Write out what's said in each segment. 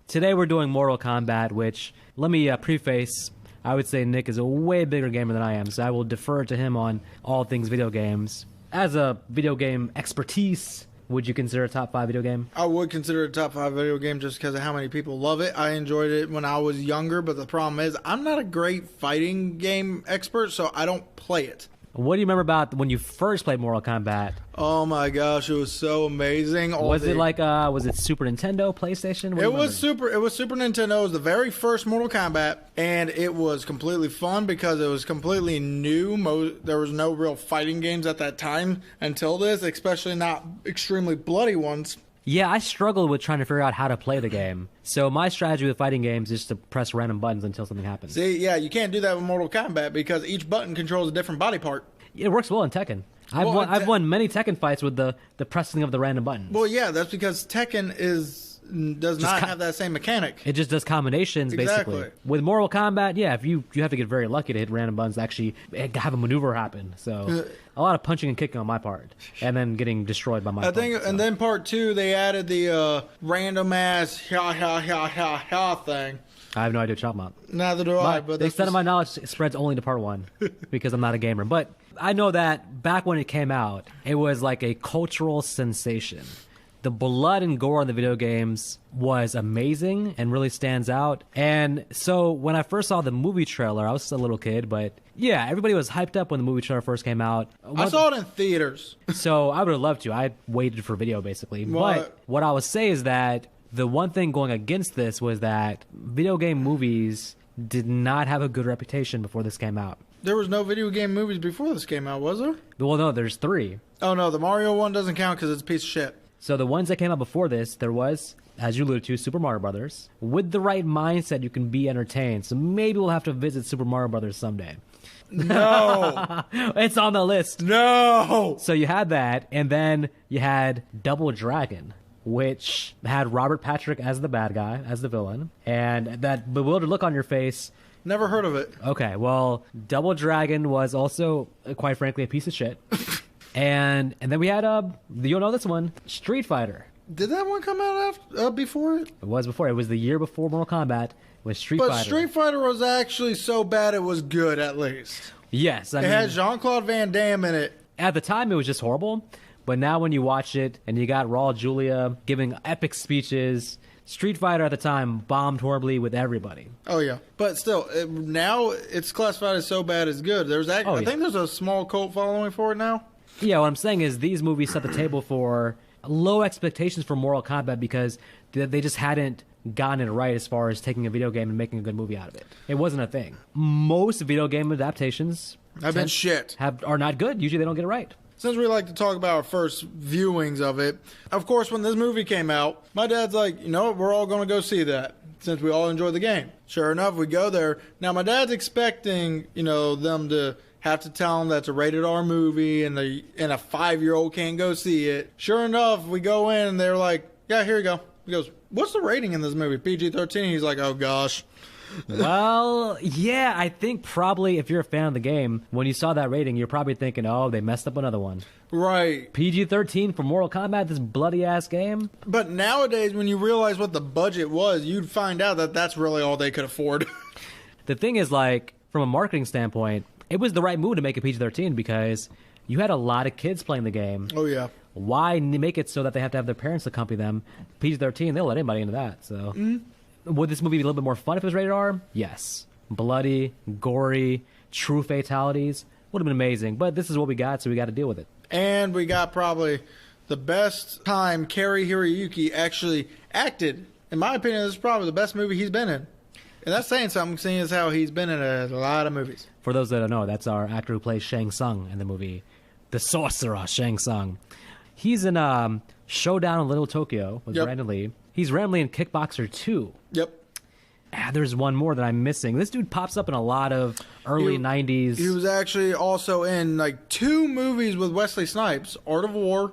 Today we're doing Mortal Kombat, which, let me preface, I would say Nick is a way bigger gamer than I am, so I will defer to him on all things video games. As a video game expertise, would you consider a top 5 video game? I would consider it a top 5 video game just because of how many people love it. I enjoyed it when I was younger, but the problem is I'm not a great fighting game expert, so I don't play it. What do you remember about when you first played Mortal Kombat? Oh my gosh, it was so amazing. Was it Super Nintendo, PlayStation? It was Super Nintendo. It was the very first Mortal Kombat, and it was completely fun because it was completely new. There was no real fighting games at that time until this, especially not extremely bloody ones. Yeah, I struggled with trying to figure out how to play the game. So my strategy with fighting games is to press random buttons until something happens. See, yeah, you can't do that with Mortal Kombat because each button controls a different body part. It works well in Tekken. I've won many Tekken fights with the pressing of the random buttons. Well, yeah, that's because Tekken does not have that same mechanic. It just does combinations, basically. With Mortal Kombat, yeah, if you have to get very lucky to hit random buttons to actually have a maneuver happen. So a lot of punching and kicking on my part, and then getting destroyed by my part. And then part 2, they added the random ass thing. I have no idea what you're talking about. Neither do I. But the extent of my knowledge spreads only to part 1 because I'm not a gamer. But I know that back when it came out, it was like a cultural sensation. The blood and gore in the video games was amazing and really stands out. And so when I first saw the movie trailer, I was a little kid, but yeah, everybody was hyped up when the movie trailer first came out. I saw it in theaters. So I would have loved to. I waited for video, basically. But what I would say is that the one thing going against this was that video game movies did not have a good reputation before this came out. There was no video game movies before this came out, was there? Well, no, there's 3. Oh, no, the Mario one doesn't count because it's a piece of shit. So the ones that came out before this, there was, as you alluded to, Super Mario Brothers. With the right mindset, you can be entertained. So maybe we'll have to visit Super Mario Brothers someday. No! It's on the list. No! So you had that, and then you had Double Dragon, which had Robert Patrick as the bad guy, as the villain. And that bewildered look on your face. Never heard of it. Okay, well, Double Dragon was also, quite frankly, a piece of shit. And then we had, you'll know this one, Street Fighter. Did that one come out before it? It was before. It was the year before Mortal Kombat with Street Fighter. But Street Fighter was actually so bad it was good, at least. Yes. It had Jean-Claude Van Damme in it. At the time, it was just horrible. But now when you watch it, and you got Raul Julia giving epic speeches, Street Fighter at the time bombed horribly with everybody. Oh, yeah. But still, now it's classified as so bad it's good. I think there's a small cult following for it now. Yeah, what I'm saying is these movies set the table for low expectations for Mortal Kombat because they just hadn't gotten it right as far as taking a video game and making a good movie out of it. It wasn't a thing. Most video game adaptations have been shit. Are not good. Usually they don't get it right. Since we like to talk about our first viewings of it, of course, when this movie came out, my dad's like, you know what, we're all going to go see that since we all enjoy the game. Sure enough, we go there. Now, my dad's expecting, them to have to tell him that's a rated R movie and a 5-year-old can't go see it. Sure enough, we go in and they're like, yeah, here you go. He goes, what's the rating in this movie? PG-13? He's like, oh, gosh. Well, yeah, I think probably if you're a fan of the game, when you saw that rating, you're probably thinking, oh, they messed up another one. Right. PG-13 for Mortal Kombat, this bloody-ass game? But nowadays, when you realize what the budget was, you'd find out that that's really all they could afford. The thing is, from a marketing standpoint, it was the right move to make it PG-13 because you had a lot of kids playing the game. Oh, yeah. Why make it so that they have to have their parents accompany them? PG-13, they'll let anybody into that. So, Would this movie be a little bit more fun if it was rated R? Yes. Bloody, gory, true fatalities. Would have been amazing. But this is what we got, so we got to deal with it. And we got probably the best time Cary Hiroyuki actually acted. In my opinion, this is probably the best movie he's been in. And that's saying something, seeing as how he's been in a lot of movies. For those that don't know, that's our actor who plays Shang Tsung in the movie The Sorcerer, Shang Tsung. He's in Showdown in Little Tokyo with Brandon Lee. He's randomly in Kickboxer 2. Yep. There's one more that I'm missing. This dude pops up in a lot of early 90s. He was actually also in 2 movies with Wesley Snipes, Art of War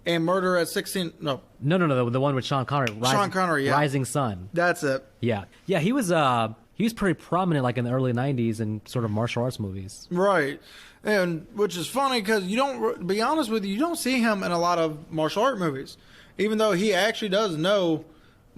and Murder at 16... No, the one with Sean Connery. Sean Connery, yeah. Rising Sun. That's it. Yeah. Yeah, he was pretty prominent in the early 90s in sort of martial arts movies. Right. And which is funny because you don't, be honest with you don't see him in a lot of martial art movies. Even though he actually does know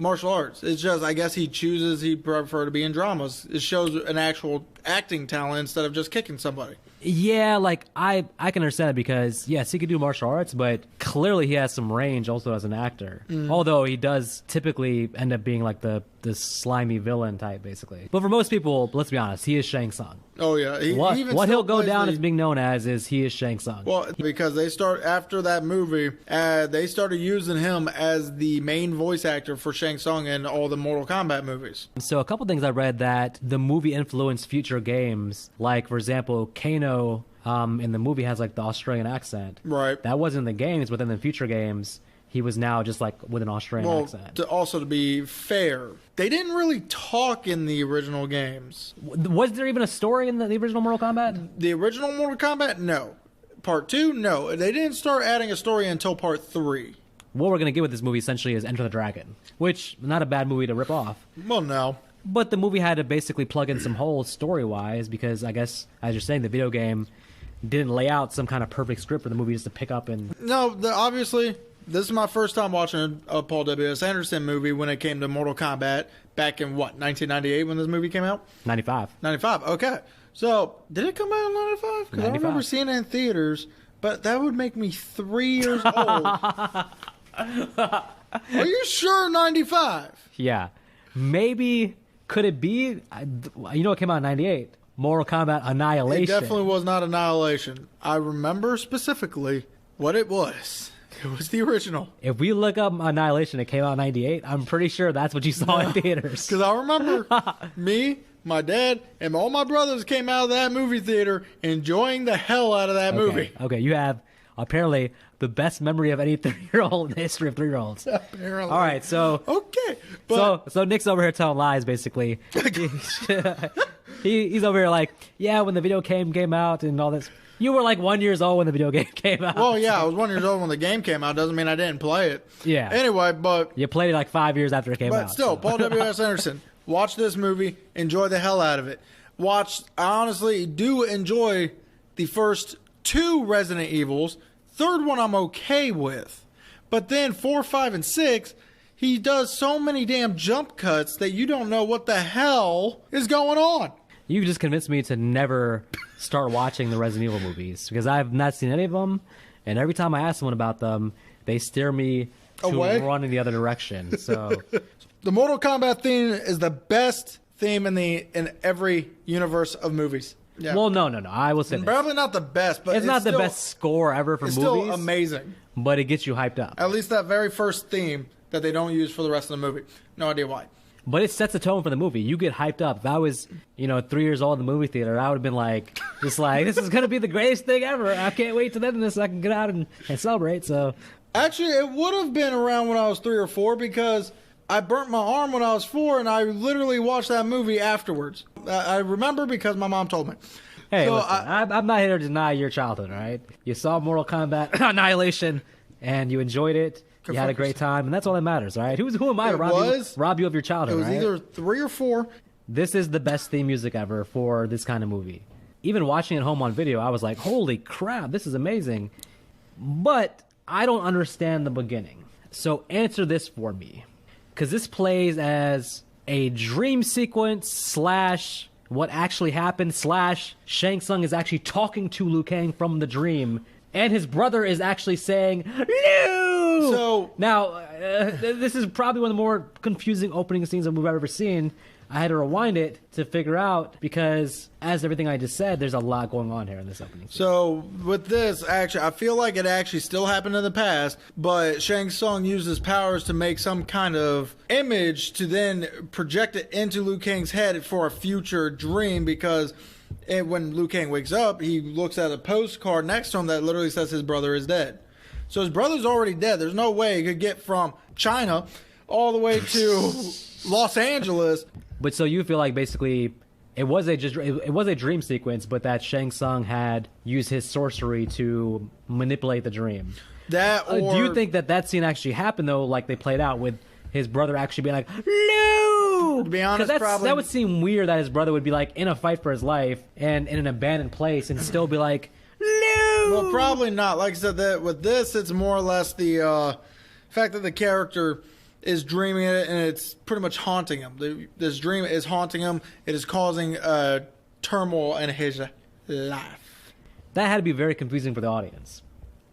martial arts. It's just, I guess he chooses he'd prefer to be in dramas. It shows an actual acting talent instead of just kicking somebody. Yeah, like I can understand it because yes, he could do martial arts, but clearly he has some range also as an actor. Although he does typically end up being like the slimy villain type, basically. But for most people, let's be honest, he is Shang Tsung. Oh yeah, What he'll go down as being known as is he is Shang Tsung. Well, because they start after that movie, they started using him as the main voice actor for Shang Tsung in all the Mortal Kombat movies. So a couple things I read that the movie influenced future games, like for example, Kano in the movie has like the Australian accent. Right. That wasn't in the games, but in the future games, he was now just like with an Australian accent. To be fair, they didn't really talk in the original games. Was there even a story in the original Mortal Kombat? The original Mortal Kombat, no. Part 2, no. They didn't start adding a story until Part 3. What we're going to get with this movie essentially is Enter the Dragon, which not a bad movie to rip off. Well, no. But the movie had to basically plug in some holes story-wise because I guess, as you're saying, the video game didn't lay out some kind of perfect script for the movie just to pick up and... No, obviously, this is my first time watching a Paul W.S. Anderson movie when it came to Mortal Kombat back in, 1998 when this movie came out? 95. 95, okay. So, did it come out in 95? Because I remember seeing it in theaters, but that would make me 3 years old. Are you sure 95? Yeah. Maybe... Could it be? It came out in 98. Mortal Kombat Annihilation. It definitely was not Annihilation. I remember specifically what it was. It was the original. If we look up Annihilation, it came out in 98. I'm pretty sure that's what you saw in theaters. Because I remember me, my dad, and all my brothers came out of that movie theater enjoying the hell out of that movie. Okay, you have apparently the best memory of any 3-year-old in the history of 3-year-olds. Apparently. All right, so... Okay. But... So Nick's over here telling lies, basically. He's over here like, yeah, when the video came out and all this... You were like 1 year old when the video game came out. Well, yeah, I was 1 year old when the game came out. Doesn't mean I didn't play it. Yeah. Anyway, but... You played it like 5 years after it came out. But still, Paul W.S. Anderson, watch this movie, enjoy the hell out of it. I honestly do enjoy the first 2 Resident Evils. Third one I'm okay with. But then 4, 5, and 6, he does so many damn jump cuts that you don't know what the hell is going on. You just convinced me to never start watching the Resident Evil movies because I've not seen any of them, and every time I ask someone about them, they steer me to run in the other direction. So, the Mortal Kombat theme is the best theme in every universe of movies. Yeah. Well, no. I will say this. Probably not the best, but it's not the best score ever for movies. It's still amazing. But it gets you hyped up. At least that very first theme that they don't use for the rest of the movie. No idea why. But it sets a tone for the movie. You get hyped up. If I was, 3 years old in the movie theater, I would have been like, this is going to be the greatest thing ever. I can't wait to the end of this so I can get out and celebrate. So, actually, it would have been around when I was 3 or 4 because I burnt my arm when I was 4 and I literally watched that movie afterwards. I remember because my mom told me. Hey, so listen, I'm not here to deny your childhood, all right? You saw Mortal Kombat Annihilation and you enjoyed it. You had a great time, and that's all that matters, all right? Who am I to rob you of your childhood, It was right? either 3 or 4. This is the best theme music ever for this kind of movie. Even watching it home on video, I was like, holy crap, this is amazing. But I don't understand the beginning. So answer this for me. Because this plays as a dream sequence / what actually happened / Shang Tsung is actually talking to Liu Kang from the dream, and his brother is actually saying, no! So now, this is probably one of the more confusing opening scenes that we've ever seen. I had to rewind it to figure out because, as everything I just said, there's a lot going on here in this opening scene. So with this, actually, I feel like it actually still happened in the past, but Shang Tsung uses powers to make some kind of image to then project it into Liu Kang's head for a future dream because when Liu Kang wakes up, he looks at a postcard next to him that literally says his brother is dead. So his brother's already dead. There's no way he could get from China all the way to Los Angeles. But so you feel like basically it was a dream sequence, but that Shang Tsung had used his sorcery to manipulate the dream. That or do you think that scene actually happened though, like they played out with his brother actually being like, no? To be honest, that would seem weird that his brother would be like in a fight for his life and in an abandoned place and still be like, no. Well, probably not. Like I said, that with this, it's more or less the fact that the character is dreaming it, and it's pretty much haunting him. This dream is haunting him. It is causing turmoil in his life. That had to be very confusing for the audience.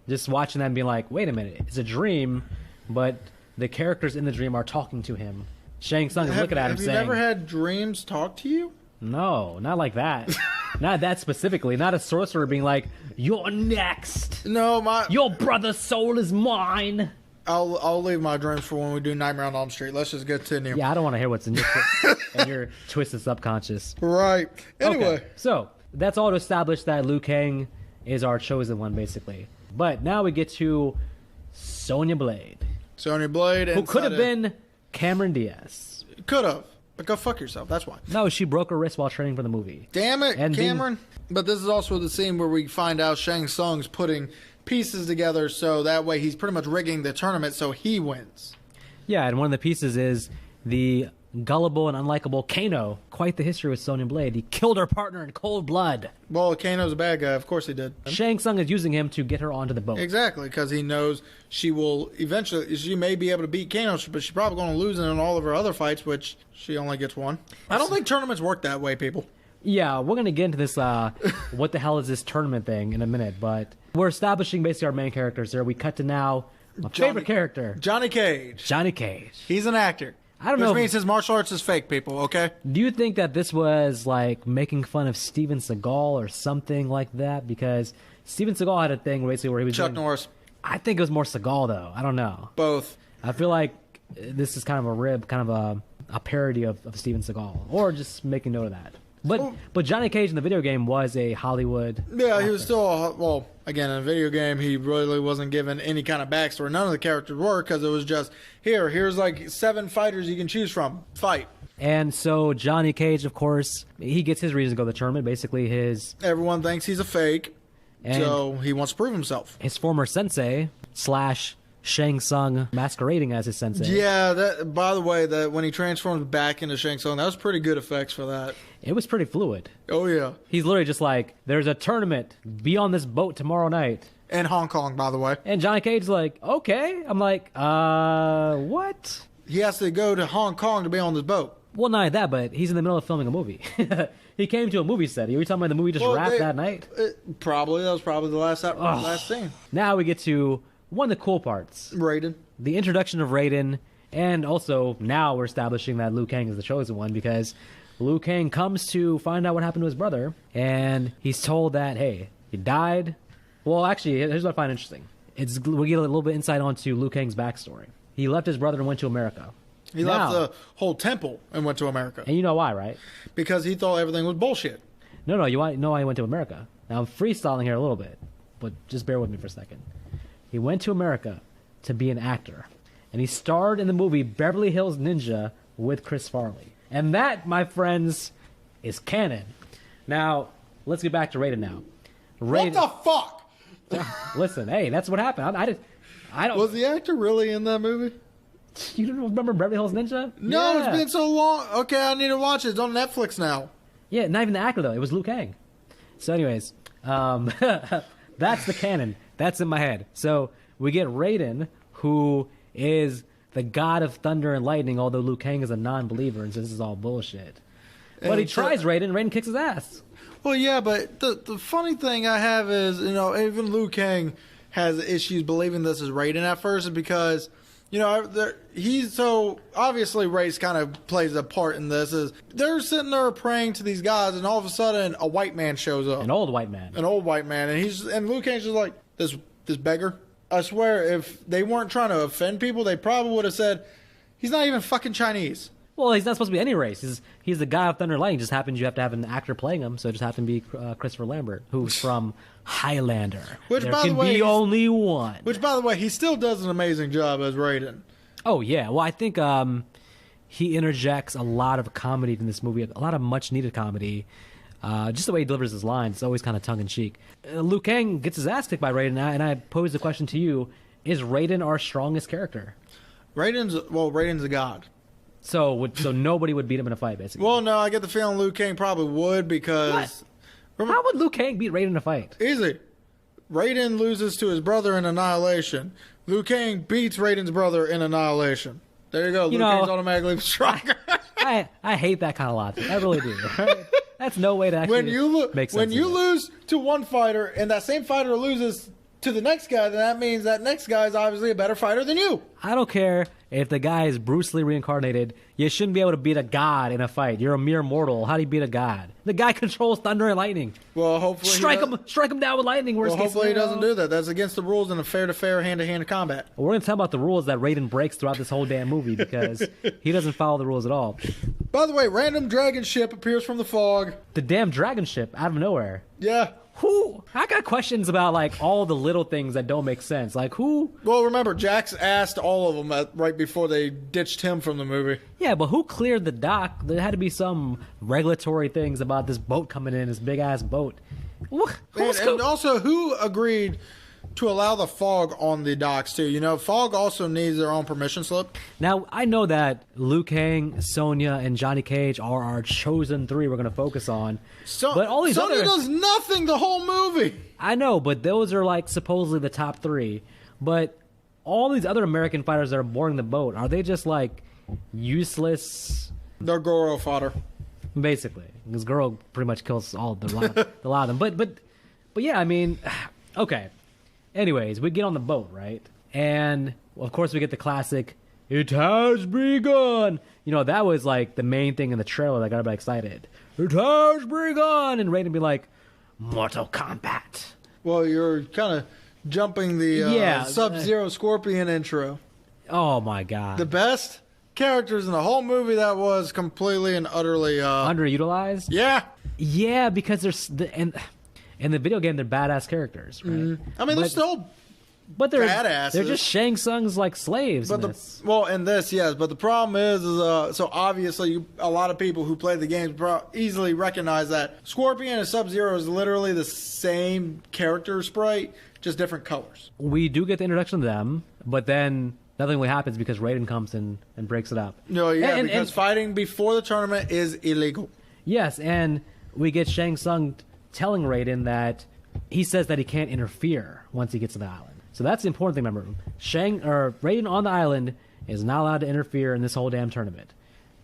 Just watching that and being like, wait a minute, it's a dream, but the characters in the dream are talking to him. Shang Tsung is looking at him saying... Have you never had dreams talk to you? No, not like that. Not that specifically. Not a sorcerer being like, you're next. No, your brother's soul is mine. I'll leave my dreams for when we do Nightmare on Elm Street. Let's just continue. Yeah, I don't want to hear what's in your twisted subconscious. Right. Anyway. Okay, so that's all to establish that Liu Kang is our chosen one, basically. But now we get to Sonya Blade. Sonya Blade. Who could have been Cameron Diaz. Could have. But go fuck yourself. That's why. No, she broke her wrist while training for the movie. Damn it, and Cameron. But this is also the scene where we find out Shang Tsung's putting pieces together so that way he's pretty much rigging the tournament so he wins. Yeah, and one of the pieces is the gullible and unlikable Kano. Quite the history with Sonya Blade. He killed her partner in cold blood. Well, Kano's a bad guy. Of course he did. Shang Tsung is using him to get her onto the boat. Exactly, because he knows she will eventually... She may be able to beat Kano, but she's probably going to lose in all of her other fights, which she only gets one. I don't think tournaments work that way, people. Yeah, we're going to get into this, what the hell is this tournament thing in a minute, but we're establishing basically our main characters there. We cut to now my favorite character. Johnny Cage. Johnny Cage. He's an actor. I don't know. Which means his martial arts is fake, people, okay? Do you think that this was, like, making fun of Steven Seagal or something like that? Because Steven Seagal had a thing basically where he was Chuck Norris. I think it was more Seagal, though. I don't know. Both. I feel like this is kind of a rib, kind of a parody of Steven Seagal. Or just making note of that. But Johnny Cage in the video game was a Hollywood actor. He was still, well, again, in a video game, he really wasn't given any kind of backstory. None of the characters were, because it was just, here's like 7 fighters you can choose from. Fight. And so Johnny Cage, of course, he gets his reason to go to the tournament. Basically, everyone thinks he's a fake, so he wants to prove himself. His former sensei / Shang Tsung masquerading as his sensei. Yeah, by the way, that when he transforms back into Shang Tsung, that was pretty good effects for that. It was pretty fluid. Oh, yeah. He's literally just like, there's a tournament. Be on this boat tomorrow night. In Hong Kong, by the way. And Johnny Cage's like, okay. I'm like, what? He has to go to Hong Kong to be on this boat. Well, not that, but he's in the middle of filming a movie. He came to a movie set. Are you talking about the movie just wrapped that night? Probably. That was probably the last scene. Now we get to one of the cool parts. Raiden. The introduction of Raiden. And also, now we're establishing that Liu Kang is the chosen one because Liu Kang comes to find out what happened to his brother. And he's told that, hey, he died. Well, actually, here's what I find interesting. We get a little bit insight onto Liu Kang's backstory. He left his brother and went to America. He left the whole temple and went to America. And you know why, right? Because he thought everything was bullshit. No, you know why he went to America. Now, I'm freestyling here a little bit, but just bear with me for a second. He went to America to be an actor. And he starred in the movie Beverly Hills Ninja with Chris Farley. And that, my friends, is canon. Now, let's get back to Raiden now. What the fuck? Listen, hey, that's what happened. I don't. Was the actor really in that movie? You don't remember Beverly Hills Ninja? No, yeah. It's been so long. Okay, I need to watch it. It's on Netflix now. Yeah, not even the actor, though. It was Liu Kang. So anyways, that's the canon. That's in my head. So we get Raiden, who is the god of thunder and lightning, although Liu Kang is a non-believer and says this is all bullshit. But he tries Raiden, Raiden kicks his ass. Well, yeah, but the funny thing I have is, even Liu Kang has issues believing this is Raiden at first because, he's so, obviously Ray's kind of plays a part in this, is they're sitting there praying to these guys and all of a sudden a white man shows up. An old white man. And Liu Kang's just like, this beggar. I swear, if they weren't trying to offend people, they probably would have said, he's not even fucking Chinese. Well, he's not supposed to be any race. He's the guy of Thunder and Lightning. Just happens you have to have an actor playing him, so it just happened to be Christopher Lambert, who's from Highlander. Which, there by the way, only one. Which, by the way, he still does an amazing job as Raiden. Oh yeah, well I think he interjects a lot of comedy in this movie, a lot of much needed comedy. Just the way he delivers his lines, it's always kind of tongue in cheek. Liu Kang gets his ass kicked by Raiden, and I pose the question to you: is Raiden our strongest character? Raiden's a god. So nobody would beat him in a fight, basically. Well, no, I get the feeling Liu Kang probably would because... How would Liu Kang beat Raiden in a fight? Easy. Raiden loses to his brother in Annihilation. Liu Kang beats Raiden's brother in Annihilation. There you go. Liu know, Kang's automatically stronger. I hate that kind of logic. I really do. Right? That's no way to actually make sense. When you lose to one fighter and that same fighter loses to the next guy, then that means that next guy is obviously a better fighter than you. I don't care if the guy is Bruce Lee reincarnated. You shouldn't be able to beat a god in a fight. You're a mere mortal. How do you beat a god? The guy controls thunder and lightning. Well, hopefully strike him down with lightning. Well, hopefully he doesn't do that. That's against the rules in a fair-to-fair, hand-to-hand combat. Well, we're going to talk about the rules that Raiden breaks throughout this whole damn movie because he doesn't follow the rules at all. By the way, random dragon ship appears from the fog. The damn dragon ship out of nowhere. Yeah. Who? I got questions about like all the little things that don't make sense. Like who? Well, remember, Jax asked all of them right before they ditched him from the movie. Yeah, but who cleared the dock? There had to be some regulatory things about this boat coming in, this big ass boat. And also, who agreed to allow the fog on the docks too? You know, fog also needs their own permission slip. Now, I know that Liu Kang, Sonya, and Johnny Cage are our chosen three we're going to focus on. But all these Sonya does nothing the whole movie. I know, but those are like supposedly the top three. But all these other American fighters that are boarding the boat, are they just like useless? They're Goro fodder. Basically. Because Goro pretty much kills a lot of them. But yeah, I mean, okay. Anyways, we get on the boat, right? And, well, of course, we get the classic, "It has begun." You know, that was, like, the main thing in the trailer that got everybody excited. "It has begun!" And Raiden be like, "Mortal Kombat." Well, you're kind of jumping the Sub-Zero Scorpion intro. Oh, my God. The best characters in the whole movie that was completely and utterly... underutilized? Yeah. Yeah, because there's... In the video game, they're badass characters, right? I mean, they're still badasses. They're just Shang Tsung's like slaves. But in this, yes. But the problem is so obviously, a lot of people who play the games easily recognize that Scorpion and Sub-Zero is literally the same character sprite, just different colors. We do get the introduction to them, but then nothing really happens because Raiden comes in and breaks it up. No, yeah, because fighting before the tournament is illegal. Yes, and we get Shang Tsung telling Raiden that he says that he can't interfere once he gets to the island. So that's the important thing to remember. Raiden on the island is not allowed to interfere in this whole damn tournament.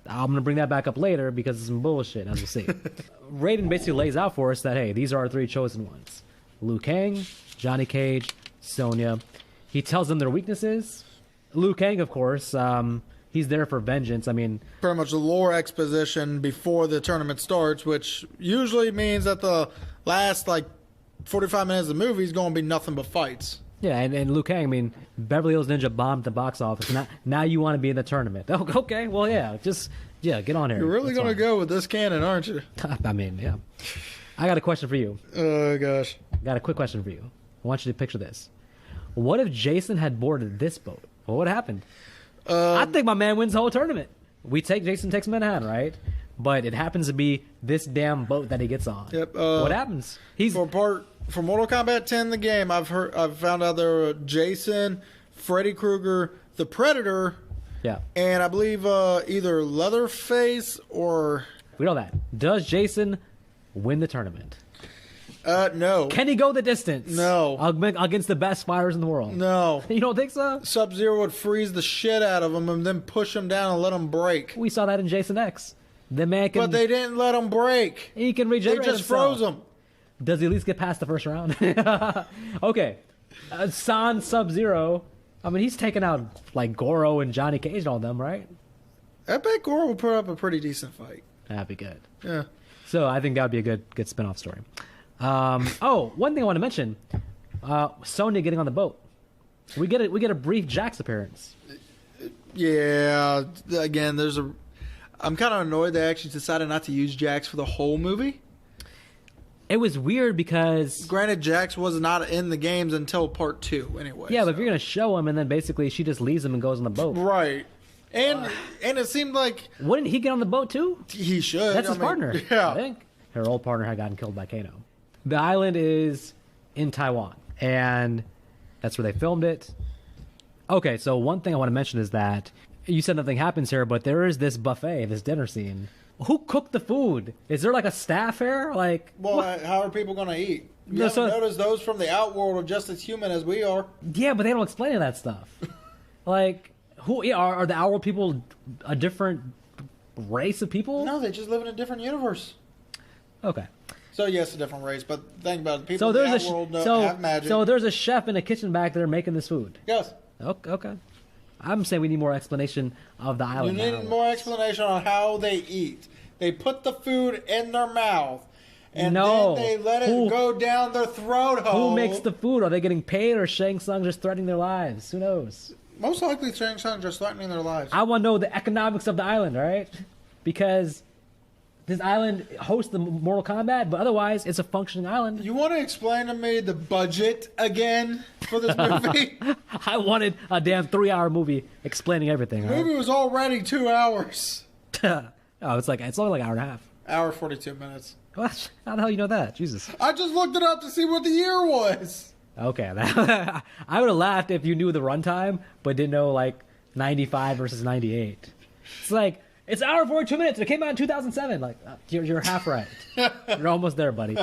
I'm going to bring that back up later because it's some bullshit, as we'll see. Raiden basically lays out for us that, hey, these are our three chosen ones. Liu Kang, Johnny Cage, Sonya. He tells them their weaknesses. Liu Kang, of course, he's there for vengeance. I mean, pretty much the lore exposition before the tournament starts, which usually means that the last, 45 minutes of the movie is going to be nothing but fights. Yeah, and Liu Kang, I mean, Beverly Hills Ninja bombed the box office. Now you want to be in the tournament. Oh, okay, well, get on here. You're really going to go with this canon, aren't you? I mean, yeah. I got a question for you. Oh, gosh. Got a quick question for you. I want you to picture this. What if Jason had boarded this boat? What would have happened? I think my man wins the whole tournament. Jason takes Manhattan, right? But it happens to be this damn boat that he gets on. Yep. What happens? For Mortal Kombat 10, the game, I've found out there were Jason, Freddy Krueger, the Predator, and I believe either Leatherface or... We know that. Does Jason win the tournament? No. Can he go the distance? No. Against the best fighters in the world? No. You don't think so? Sub-Zero would freeze the shit out of him and then push him down and let him break. We saw that in Jason X. The man can... But they didn't let him break. He can regenerate himself. They just froze him. Does he at least get past the first round? Okay. San Sub-Zero. I mean, he's taken out, Goro and Johnny Cage and all them, right? I bet Goro will put up a pretty decent fight. That'd be good. Yeah. So I think that would be a good spin-off story. One thing I want to mention, Sonya getting on the boat. We get a brief Jax appearance. Yeah, again, I'm kind of annoyed they actually decided not to use Jax for the whole movie. It was weird because... Granted, Jax was not in the games until part 2, anyway. Yeah, but if you're going to show him and then basically she just leaves him and goes on the boat. Right. And it seemed like... Wouldn't he get on the boat too? He should. That's his partner, yeah. I think. Her old partner had gotten killed by Kano. The island is in Taiwan, and that's where they filmed it. Okay, so one thing I want to mention is that you said nothing happens here, but there is this buffet, this dinner scene. Who cooked the food? Is there a staff here? How are people going to eat? You haven't noticed those from the Outworld are just as human as we are. Yeah, but they don't explain any of that stuff. Are the Owl people a different race of people? No, they just live in a different universe. Okay. So yes, a different race, but think about it. People So in there's that world have magic. So there's a chef in a kitchen back there making this food. Yes. Okay. I'm saying we need more explanation of the island. You need more explanation on how they eat. They put the food in their mouth, and then they let it go down their throat hole. Who makes the food? Are they getting paid, or Shang Tsung just threatening their lives? Who knows? Most likely, Shang Tsung just threatening their lives. I want to know the economics of the island, all right? Because this island hosts the Mortal Kombat, but otherwise, it's a functioning island. You want to explain to me the budget again for this movie? I wanted a damn 3-hour movie explaining everything. The movie was already 2 hours. It's only like an hour and a half. Hour 42 minutes. What? How the hell you know that? Jesus. I just looked it up to see what the year was. Okay, I would have laughed if you knew the runtime, but didn't know like 95 versus 98. It's like, it's an hour and 42 minutes. It came out in 2007. Like, you're half right. You're almost there, buddy.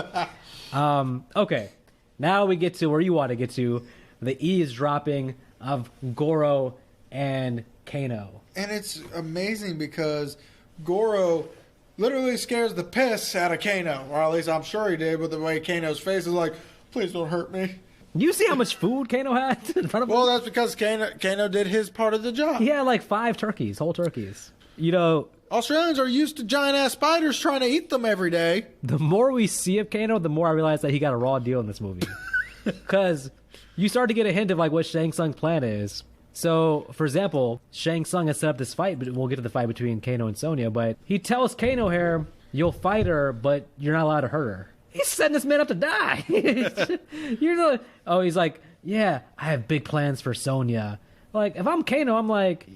Okay, now we get to where you want to get to, the eavesdropping of Goro and Kano. And it's amazing because Goro literally scares the piss out of Kano, or at least I'm sure he did with the way Kano's face is like, please don't hurt me. You see how much food Kano had in front of him? Well, that's because Kano did his part of the job. He had like 5 turkeys, whole turkeys. You know, Australians are used to giant-ass spiders trying to eat them every day. The more we see of Kano, the more I realize that he got a raw deal in this movie. Because you start to get a hint of like what Shang Tsung's plan is. So, for example, Shang Tsung has set up this fight, but we'll get to the fight between Kano and Sonya, but he tells Kano here, you'll fight her, but you're not allowed to hurt her. He's setting this man up to die. He's like, yeah, I have big plans for Sonya. Like, if I'm Kano, I'm like,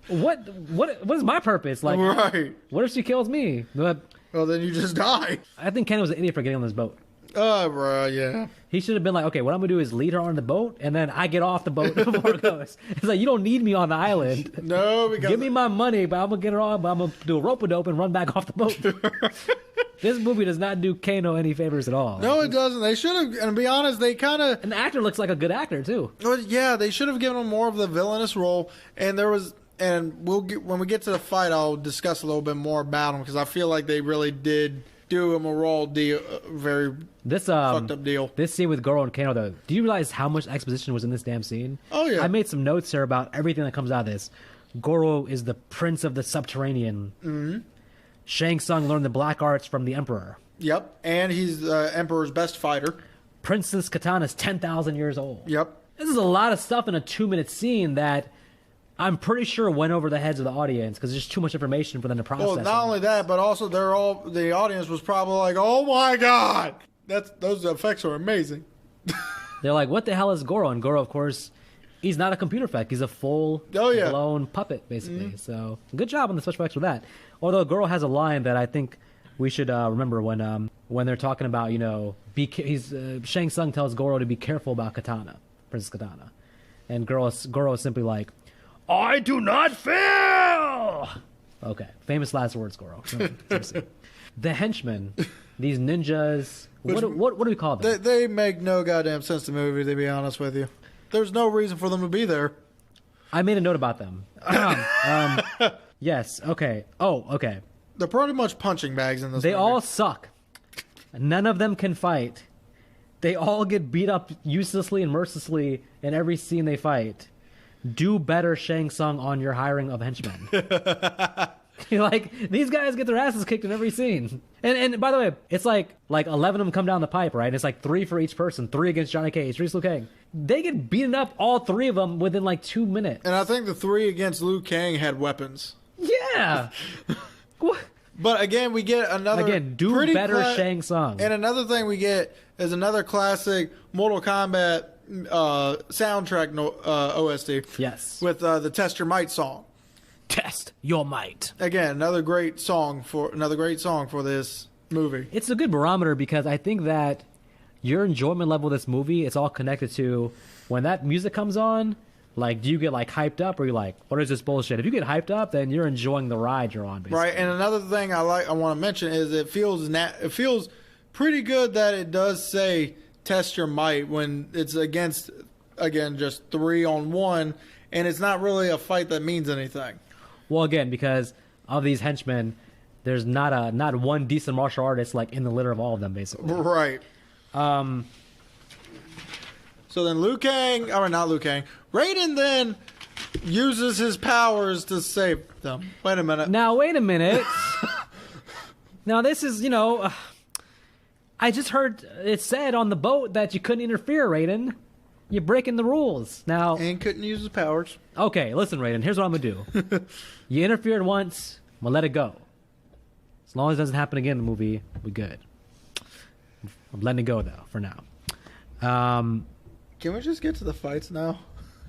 what is my purpose? Like, right. What if she kills me? But, well, then you just die. I think Kano was an idiot for getting on this boat. Bro, yeah. He should have been like, okay, what I'm going to do is lead her on the boat, and then I get off the boat before it goes. It's like, you don't need me on the island. No, because... Give me my money, but I'm going to get her on, but I'm going to do a rope-a-dope and run back off the boat. This movie does not do Kano any favors at all. No, it doesn't. They should have, and to be honest, they kind of... And the actor looks like a good actor, too. Well, yeah, they should have given him more of the villainous role, and there was... And when we get to the fight, I'll discuss a little bit more about him, because I feel like they really did do him a raw deal, very fucked up deal. This scene with Goro and Kano, though, do you realize how much exposition was in this damn scene? Oh, yeah. I made some notes here about everything that comes out of this. Goro is the prince of the subterranean. Mm-hmm. Shang Tsung learned the black arts from the Emperor. Yep, and he's the Emperor's best fighter. Princess Katana's 10,000 years old. Yep. This is a lot of stuff in a 2-minute scene that I'm pretty sure went over the heads of the audience because there's too much information for them to process. Well, not only that, but also the audience was probably like, "Oh my god, those effects are amazing." They're like, "What the hell is Goro?" And Goro, of course, he's not a computer effect; he's a full-blown puppet, basically. Mm-hmm. So, good job on the special effects for that. Although Goro has a line that I think we should remember when they're talking about, Shang Tsung tells Goro to be careful about Katana, Princess Katana, and Goro is simply like, I do not fail! Okay. Famous last words, Goro. Seriously. The henchmen, these ninjas, what do we call them? They make no goddamn sense to the movie, to be honest with you. There's no reason for them to be there. I made a note about them. Yes, okay. Oh, okay. They're pretty much punching bags in this They movie. all suck. None of them can fight. They all get beat up uselessly and mercilessly in every scene they fight. Do better, Shang Tsung, on your hiring of henchmen. Like, these guys get their asses kicked in every scene. And by the way, it's like 11 of them come down the pipe, right? And it's like 3 for each person. 3 against Johnny Cage, 3 Liu Kang. They get beaten up, all 3 of them, within like 2 minutes. And I think the 3 against Liu Kang had weapons. Yeah. What? But again, we get another... Again, do better, Shang Tsung. And another thing we get is another classic Mortal Kombat soundtrack OST. Yes. With the Test Your Might song. Test your might. Again, another great song for this movie. It's a good barometer because I think that your enjoyment level of this movie is all connected to when that music comes on. Like, do you get like hyped up, or you like, what is this bullshit? If you get hyped up, then you're enjoying the ride you're on, basically. Right. And another thing I want to mention is it feels pretty good that it does say test your might when it's against, again, just 3-on-1, and it's not really a fight that means anything. Well, again, because of these henchmen, there's not one decent martial artist like in the litter of all of them, basically. Right. So then Raiden then uses his powers to save them. Wait a minute. Now, wait a minute. Now, this is, I just heard it said on the boat that you couldn't interfere, Raiden. You're breaking the rules. Now, And couldn't use his powers. okay, listen, Raiden, here's what I'm going to do. You interfered once, I'm going to let it go. As long as it doesn't happen again in the movie, we good. I'm letting it go, though, for now. Can we just get to the fights now?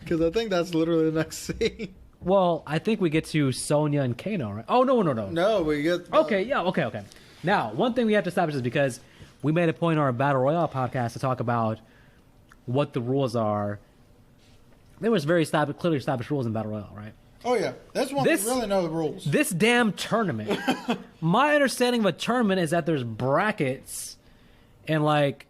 Because I think that's literally the next scene. Well, I think we get to Sonya and Kano, right? Oh, no. No, we get... Okay. Now, one thing we have to establish is because we made a point on our Battle Royale podcast to talk about what the rules are. There was clearly established rules in Battle Royale, right? Oh, yeah. That's one that really know the rules. This damn tournament. My understanding of a tournament is that there's brackets and, like,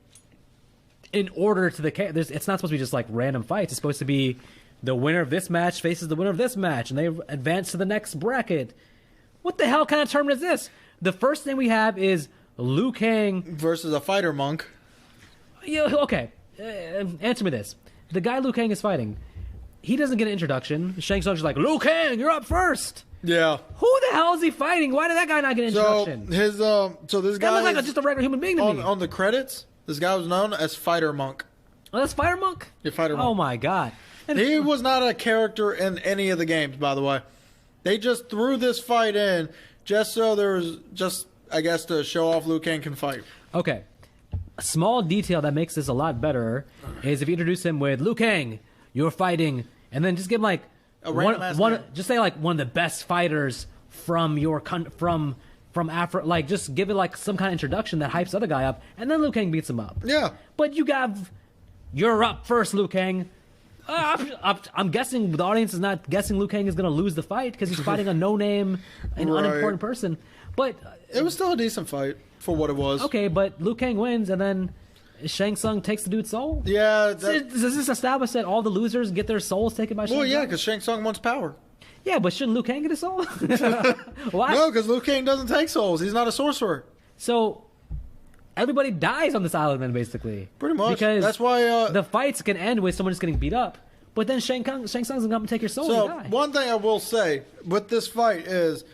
in order to the... It's not supposed to be just, like, random fights. It's supposed to be the winner of this match faces the winner of this match, and they advance to the next bracket. What the hell kind of tournament is this? The first thing we have is Liu Kang... versus a fighter monk. Okay. Answer me this. The guy Liu Kang is fighting, he doesn't get an introduction. Shang Tsung's like, Liu Kang, you're up first. Yeah. Who the hell is he fighting? Why did that guy not get an introduction? So this guy That looked like just a regular human being to me. on the credits, this guy was known as Fighter Monk. Oh, that's Fire Monk? Yeah, Fighter Monk. Oh, my God. And He was not a character in any of the games, by the way. They just threw this fight in just so there was I guess, to show off Liu Kang can fight. Okay. A small detail that makes this a lot better is if you introduce him with Liu Kang, you're fighting, and then just give him like just say like one of the best fighters from your from Africa, like just give it like some kind of introduction that hypes the other guy up, and then Liu Kang beats him up. Yeah. But you're up first, Liu Kang. I'm guessing the audience is not guessing Liu Kang is going to lose the fight because he's fighting a no-name and unimportant person. But it was still a decent fight for what it was. Okay, but Liu Kang wins, and then Shang Tsung takes the dude's soul? Yeah. Does this establish that all the losers get their souls taken by Shang Tsung? Well, yeah, because Shang Tsung wants power. Yeah, but shouldn't Liu Kang get his soul? Why? No, because Liu Kang doesn't take souls. He's not a sorcerer. So everybody dies on this island then, basically. Pretty much. Because that's why the fights can end with someone just getting beat up. But then Shang Tsung's going to come and take your soul So, and die. one thing I will say with this fight is,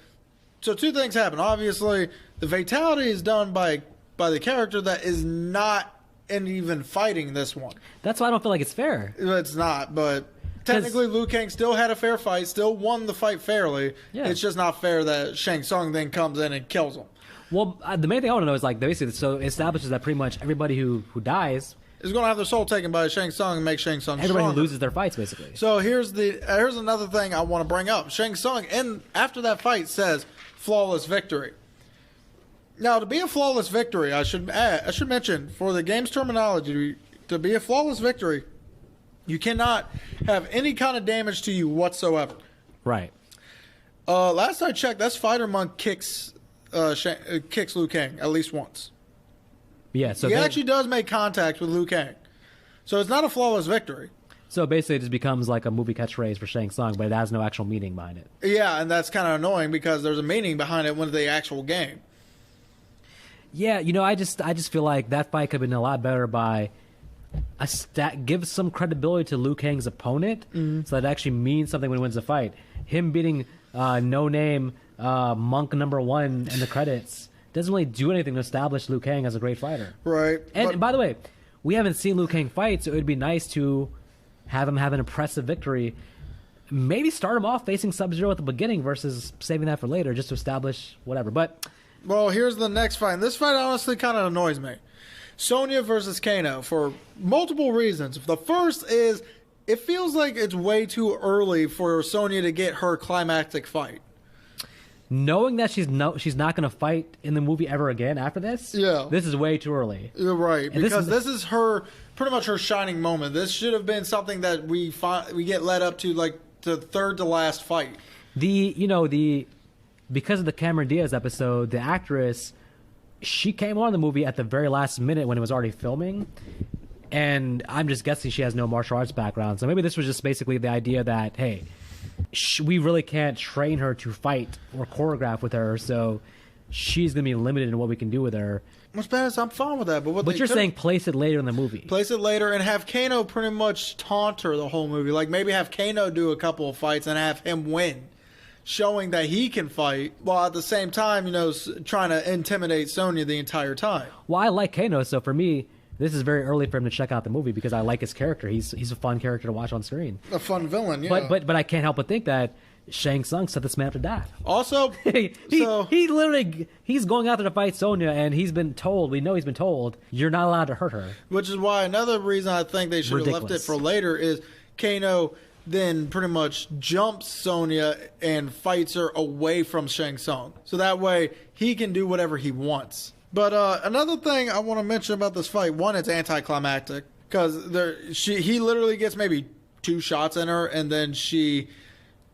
so two things happen. Obviously, the fatality is done by the character that is not even fighting this one. That's why I don't feel like it's fair. It's not, but technically Liu Kang still had a fair fight, still won the fight fairly. Yeah. It's just not fair that Shang Tsung then comes in and kills him. Well, the main thing I want to know is, like, basically, so it establishes that pretty much everybody who dies is going to have their soul taken by Shang Tsung and make Shang Tsung everybody stronger. who loses their fights, basically. So here's another thing I want to bring up. Shang Tsung, after that fight, says flawless victory. Now, to be a flawless victory, I should mention, for the game's terminology, to be a flawless victory, you cannot have any kind of damage to you whatsoever. Right. Last I checked, that's Fighter Monk kicks Liu Kang at least once. Yeah, so he actually does make contact with Liu Kang. So it's not a flawless victory. So basically it just becomes like a movie catchphrase for Shang Tsung, but it has no actual meaning behind it. Yeah, and that's kind of annoying because there's a meaning behind it when the actual game. Yeah, I just feel like that fight could have been a lot better by give some credibility to Liu Kang's opponent, so that it actually means something when he wins the fight. Him beating no-name Monk #1 in the credits doesn't really do anything to establish Liu Kang as a great fighter. Right. And by the way, we haven't seen Liu Kang fight, so it would be nice to have him have an impressive victory. Maybe start him off facing Sub-Zero at the beginning versus saving that for later just to establish whatever. But well, here's the next fight. And this fight honestly kind of annoys me. Sonya versus Kano for multiple reasons. The first is it feels like it's way too early for Sonya to get her climactic fight. Knowing that she's not going to fight in the movie ever again after this, this is way too early. You're right, because this is her pretty much her shining moment. This should have been something that we get led up to, like the third to last fight. Because of the Cameron Diaz episode, the actress, she came on the movie at the very last minute when it was already filming, And I'm just guessing she has no martial arts background. So maybe this was just basically the idea that, hey, we really can't train her to fight or choreograph with her, so she's going to be limited in what we can do with her. What's bad is I'm fine with that. But you're saying place it later in the movie. Place it later and have Kano pretty much taunt her the whole movie. Like maybe have Kano do a couple of fights and have him win, showing that he can fight while at the same time, trying to intimidate Sonya the entire time. Well, I like Kano, so for me, this is very early for him to check out the movie because I like his character. He's a fun character to watch on screen. A fun villain, yeah. But I can't help but think that Shang Tsung set this man up to die. Also, he literally he's going out there to fight Sonya, and he's been told, you're not allowed to hurt her. Which is why another reason I think they should have left it for later is Kano then pretty much jumps Sonya and fights her away from Shang Tsung. So that way he can do whatever he wants. But another thing I want to mention about this fight, one, it's anticlimactic because he literally gets maybe 2 shots in her, and then she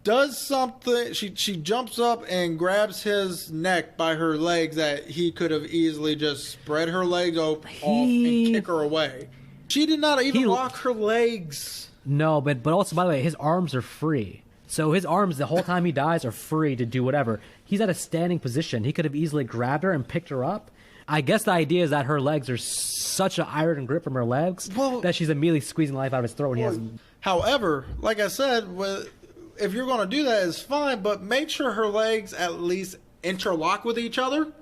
does something. She jumps up and grabs his neck by her legs that he could have easily just spread her legs off and kick her away. She did not even lock her legs. No, but also, by the way, his arms are free. So his arms, the whole time he dies, are free to do whatever. He's at a standing position. He could have easily grabbed her and picked her up. I guess the idea is that her legs are such an iron grip from her legs that she's immediately squeezing life out of his throat when he hasn't. However, like I said, if you're going to do that, it's fine, but make sure her legs at least interlock with each other.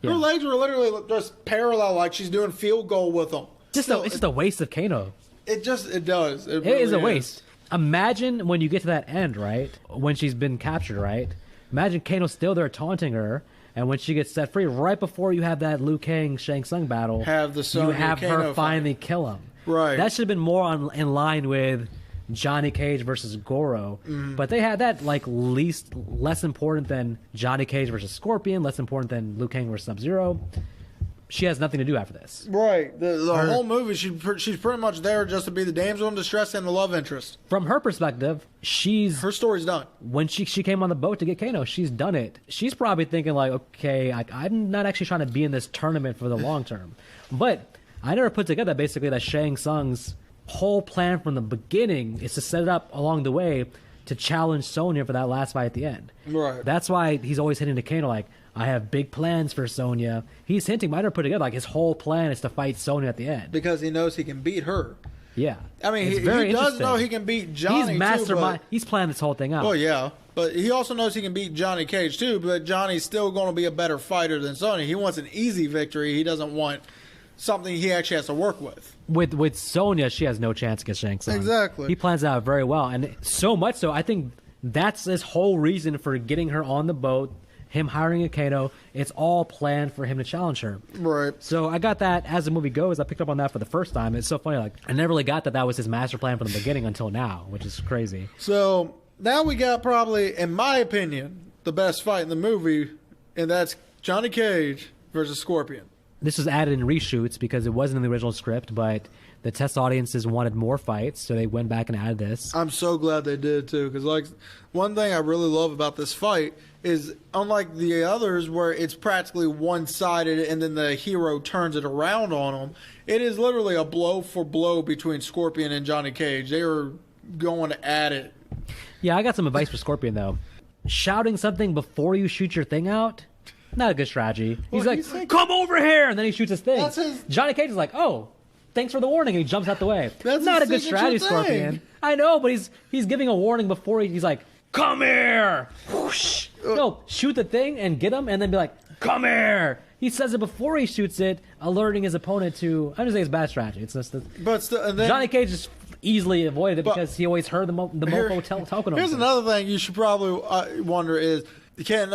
Her legs were literally just parallel, like she's doing field goal with them. It's just a waste of Kano. It does. It really is a waste. Imagine when you get to that end, right? When she's been captured, right? Imagine Kano's still there taunting her. And when she gets set free, right before you have that Liu Kang Shang Tsung battle, you have her finally kill him. Right. That should have been more in line with Johnny Cage versus Goro. But they had that like less important than Johnny Cage versus Scorpion, less important than Liu Kang versus Sub-Zero. She has nothing to do after this. Right. The whole movie, she's pretty much there just to be the damsel in distress and the love interest. From her perspective, her story's done. When she came on the boat to get Kano, she's done it. She's probably thinking like, okay, I'm not actually trying to be in this tournament for the long term. But I never put together basically that Shang Tsung's whole plan from the beginning is to set it up along the way to challenge Sonya for that last fight at the end. Right. That's why he's always hitting to Kano like, I have big plans for Sonya. He's hinting, might have put together like his whole plan is to fight Sonya at the end because he knows he can beat her. Yeah, I mean, he does know he can beat Johnny. He's mastermind. He's planning this whole thing out. Well, yeah, but he also knows he can beat Johnny Cage too. But Johnny's still going to be a better fighter than Sonya. He wants an easy victory. He doesn't want something he actually has to work with. With Sonya, she has no chance against Shang Tsung. Exactly. He plans it out very well, and so much so, I think that's his whole reason for getting her on the boat. Him hiring a Kano, it's all planned for him to challenge her. Right. So I got that as the movie goes. I picked up on that for the first time. It's so funny. Like I never really got that was his master plan from the beginning until now, which is crazy. So now we got probably, in my opinion, the best fight in the movie, and that's Johnny Cage versus Scorpion. This was added in reshoots because it wasn't in the original script, but the test audiences wanted more fights, so they went back and added this. I'm so glad they did too, because like one thing I really love about this fight is unlike the others where it's practically one-sided and then the hero turns it around on him, it is literally a blow for blow between Scorpion and Johnny Cage. They are going at it. Yeah, I got some advice for Scorpion though. Shouting something before you shoot your thing out, not a good strategy. He's like, come over here, and then he shoots his thing. Johnny Cage is like, oh, thanks for the warning, and he jumps out the way. That's not a good strategy, Scorpion. I know, but he's giving a warning before he's like, come here. Whoosh. No, shoot the thing and get him, and then be like, come here. He says it before he shoots it, alerting his opponent to. I'm just saying it's bad strategy. It's just Johnny Cage just easily avoided it because he always heard the mofo talking. Here's another thing you should probably wonder is, can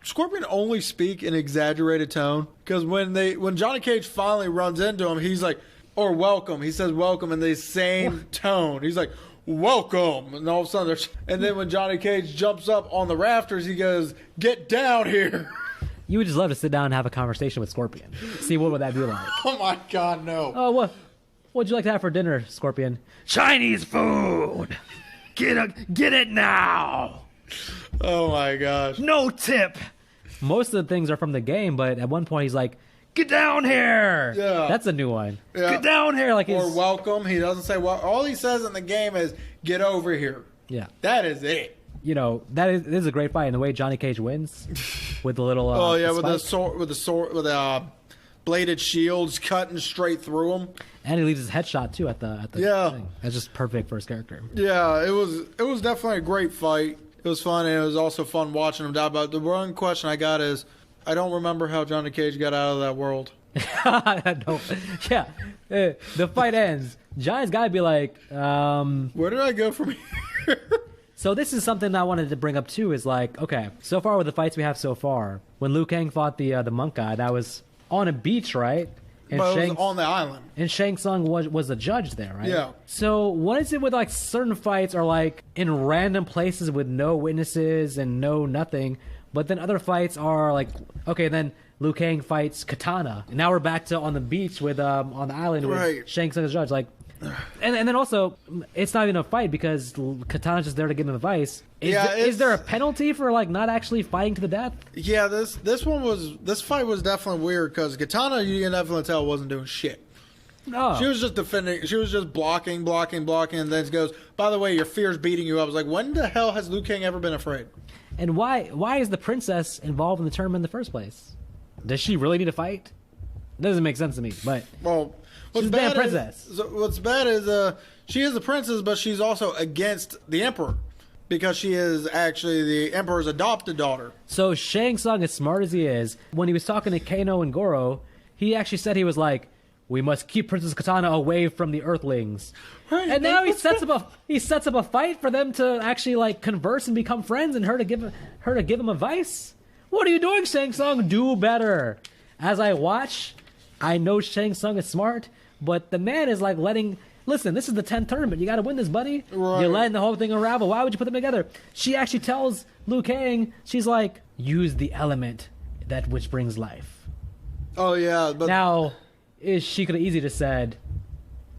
Scorpion only speak in exaggerated tone? Because when Johnny Cage finally runs into him, he's like, or welcome. He says welcome in the same tone. He's like, welcome. And all of a sudden, and then when Johnny Cage jumps up on the rafters, he goes, get down here. You would just love to sit down and have a conversation with Scorpion. See, what would that be like? Oh, my God, no. Oh, what would you like to have for dinner, Scorpion? Chinese food. Get it now. Oh, my gosh. No tip. Most of the things are from the game, but at one point he's like, get down here. Yeah. That's a new one. Yeah. Get down here. Like Or he's, welcome. He doesn't say well. All he says in the game is get over here. yeah. That is it. You know, this is a great fight. And the way Johnny Cage wins with the little Oh yeah, with spike. the sword, with the bladed shields cutting straight through him. And he leaves his headshot too at the Yeah. thing. That's just perfect for his character. Yeah, it was definitely a great fight. It was fun, and it was also fun watching him die. But the one question I got is, I don't remember how Johnny Cage got out of that world. No. Yeah. The fight ends. Johnny's got to be like, Where did I go from here? So this is something I wanted to bring up too. Is like, okay, so far with the fights we have so far, when Liu Kang fought the monk guy, that was on a beach, right? And But it was on the island. And Shang Tsung was the judge there, right? Yeah. So what is it with like certain fights are like in random places with no witnesses and no nothing, but then other fights are like, okay, then Liu Kang fights Katana, and now we're back to on the beach with on the island with Right. Shang Tsung as judge, like. And then also, it's not even a fight because Katana's just there to give him advice. Is there a penalty for like not actually fighting to the death? Yeah, this fight was definitely weird because Katana, you can definitely tell, wasn't doing shit. No. She was just defending. She was just blocking, and then goes, by the way, your fear's beating you up. I was like, when the hell has Liu Kang ever been afraid? And why is the princess involved in the tournament in the first place? Does she really need to fight? Doesn't make sense to me. But Well, she's a damn princess. What's bad is she is a princess, but she's also against the emperor because she is actually the emperor's adopted daughter. So Shang Tsung, as smart as he is, when he was talking to Kano and Goro, he actually said he was like, "We must keep Princess Katana away from the Earthlings." Right. And now he sets up a fight for them to actually like converse and become friends, and her to give him advice. What are you doing, Shang Tsung? Do better. As I watch, I know Shang Tsung is smart, but the man is like listen, this is the 10th tournament. You got to win this, buddy. Right. You're letting the whole thing unravel. Why would you put them together? She actually tells Liu Kang, she's like, use the element that which brings life. Oh yeah, but Now, she could have easily just said,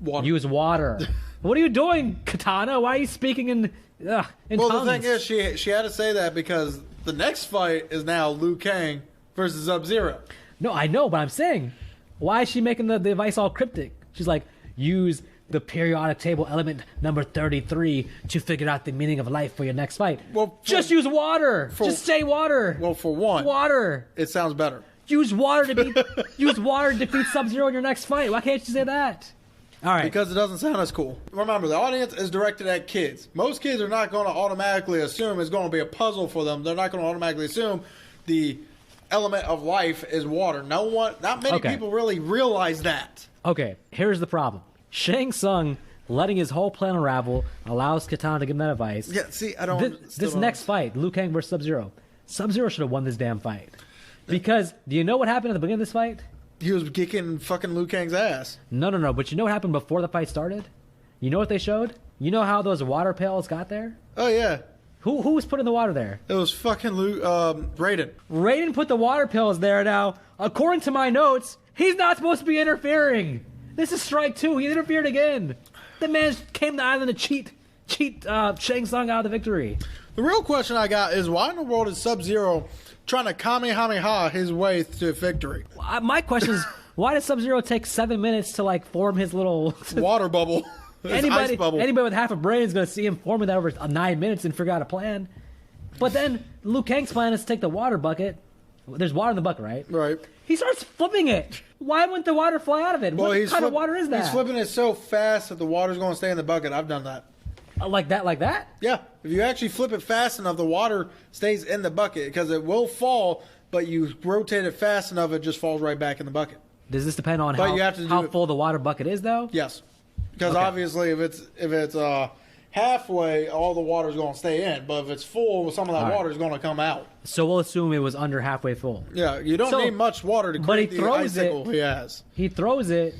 water. use water. What are you doing, Katana? Why are you speaking in Well, tongues? the thing is, she had to say that because the next fight is now Liu Kang versus Sub-Zero. No, I know, but I'm saying, why is she making the advice all cryptic? She's like, use the periodic table element number 33 to figure out the meaning of life for your next fight. Well, just use water. for- Just say water. Well, for one, Water. it sounds better. Use water to defeat Sub-Zero in your next fight. Why can't you say that? All right. Because it doesn't sound as cool. Remember, the audience is directed at kids. Most kids are not going to automatically assume it's going to be a puzzle for them. They're not going to automatically assume the element of life is water. Not many Okay. people really realize that. Okay, here's the problem. Shang Tsung, letting his whole plan unravel, allows Katana to give him that advice. Yeah, see, I don't. This next fight, Liu Kang versus Sub-Zero. Sub-Zero should have won this damn fight. Because, do you know what happened at the beginning of this fight? He was kicking fucking Liu Kang's ass. No. But you know what happened before the fight started? You know what they showed? You know how those water pails got there? Oh yeah, Who was putting the water there? it was fucking Raiden. Raiden put the water pails there. Now, according to my notes, he's not supposed to be interfering. This is strike 2. He interfered again. The man came to the island to cheat Shang Tsung out of the victory. The real question I got is why in the world is Sub-Zero trying to Kamehameha his way to victory? My question is, why does Sub-Zero take 7 minutes to like form his little Water bubble. His ice bubble. Anybody with half a brain is going to see him forming that over 9 minutes and figure out a plan. But then Liu Kang's plan is to take the water bucket. There's water in the bucket, right? Right. He starts flipping it. Why wouldn't the water fly out of it? What kind of water is that? He's flipping it so fast that the water's going to stay in the bucket. I've done that. Like that? Yeah. If you actually flip it fast enough, the water stays in the bucket because it will fall, but you rotate it fast enough, it just falls right back in the bucket. Does this depend on But you have to do how it- full the water bucket is, though? Yes. Because Okay. obviously if it's halfway, all the water's going to stay in. But if it's full, some of that All right. water is going to come out. So we'll assume it was under halfway full. Yeah, you don't So- need much water to but he create the throws icicle he has. He throws it,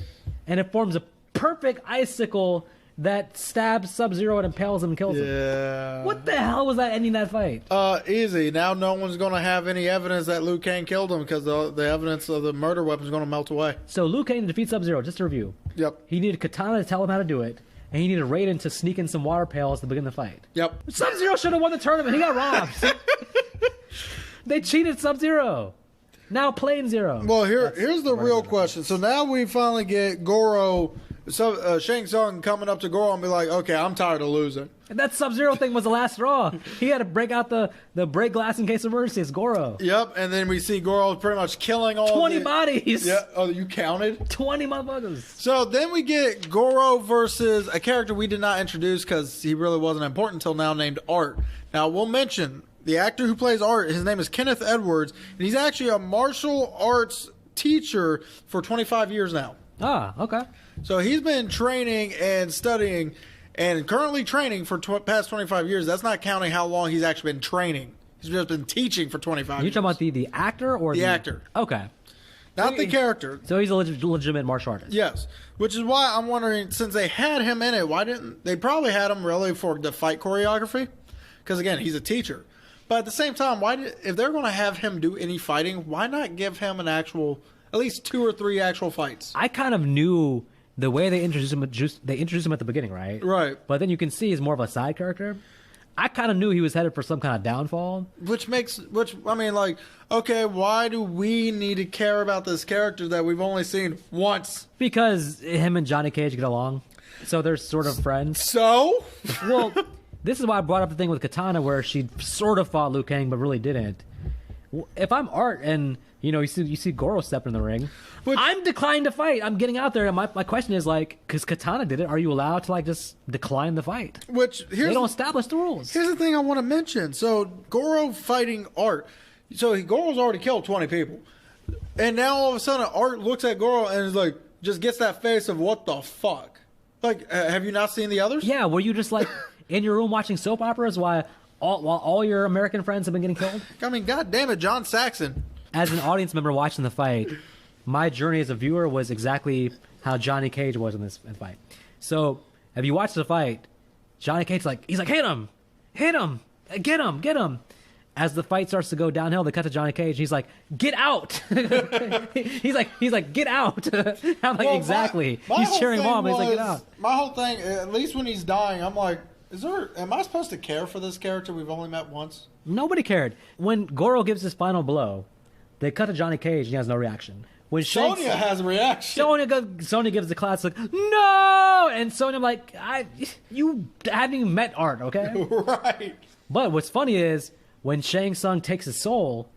and it forms a perfect icicle that stabs Sub-Zero and impales him and kills him. Yeah. What the hell was that ending that fight? Easy. Now no one's going to have any evidence that Liu Kang killed him because the evidence of the murder weapon is going to melt away. So Liu Kang to defeat Sub-Zero, just to review. Yep. He needed Katana to tell him how to do it, and he needed Raiden to sneak in some water pails to begin the fight. Yep. Sub-Zero should have won the tournament. He got robbed. They cheated Sub-Zero. Now plain zero. Well, here's the real question. So now we finally get Goro, Shang Tsung coming up to Goro and be like, okay, I'm tired of losing. And that Sub-Zero thing was the last straw. He had to break out the break glass in case of emergency. It's Goro. Yep, and then we see Goro pretty much killing all 20 bodies. Yeah. Oh, you counted? 20 motherfuckers. So then we get Goro versus a character we did not introduce because he really wasn't important until now, named Art. Now, we'll mention the actor who plays Art. His name is Kenneth Edwards, and he's actually a martial arts teacher for 25 years now. Ah, okay. So he's been training and studying and currently training for past 25 years. That's not counting how long he's actually been training. He's just been teaching for 25 years. You're talking about the actor or the actor? Okay. Not the character. So he's a legitimate martial artist. Yes. Which is why I'm wondering, since they had him in it, why didn't they probably had him really for the fight choreography? Because again, he's a teacher. But at the same time, if they're going to have him do any fighting, why not give him an actual, at least 2 or 3 actual fights? I kind of knew the way they introduced him. They introduced him at the beginning, right? Right. But then you can see he's more of a side character. I kind of knew he was headed for some kind of downfall. Okay, why do we need to care about this character that we've only seen once? Because him and Johnny Cage get along. So they're sort of friends. So? Well, this is why I brought up the thing with Katana where she sort of fought Liu Kang but really didn't. If I'm Art and you see Goro step in the ring, I'm declining to fight. I'm getting out there, and my question is because Katana did it, are you allowed to just decline the fight? They don't establish the rules. Here's the thing I want to mention. So Goro fighting Art. So Goro's already killed 20 people, and now all of a sudden Art looks at Goro and is like, just gets that face of what the fuck. Like, have you not seen the others? Yeah, were you just like in your room watching soap operas while all your American friends have been getting killed? I mean, God damn it, John Saxon. As an audience member watching the fight, my journey as a viewer was exactly how Johnny Cage was in this fight. So, if you watch the fight, Johnny Cage's he's like, hit him, get him. As the fight starts to go downhill, they cut to Johnny Cage. He's like, get out. he's like, get out. I'm like, exactly. He's cheering him on, but he's like, get out. My whole thing, at least when he's dying, I'm like, am I supposed to care for this character we've only met once? Nobody cared. When Goro gives his final blow, they cut to Johnny Cage and he has no reaction. When Sonya has a reaction. Sonya gives the classic, no! And Sonya, I'm like, you haven't even met Art, okay? Right. But what's funny is, when Shang Tsung takes his soul,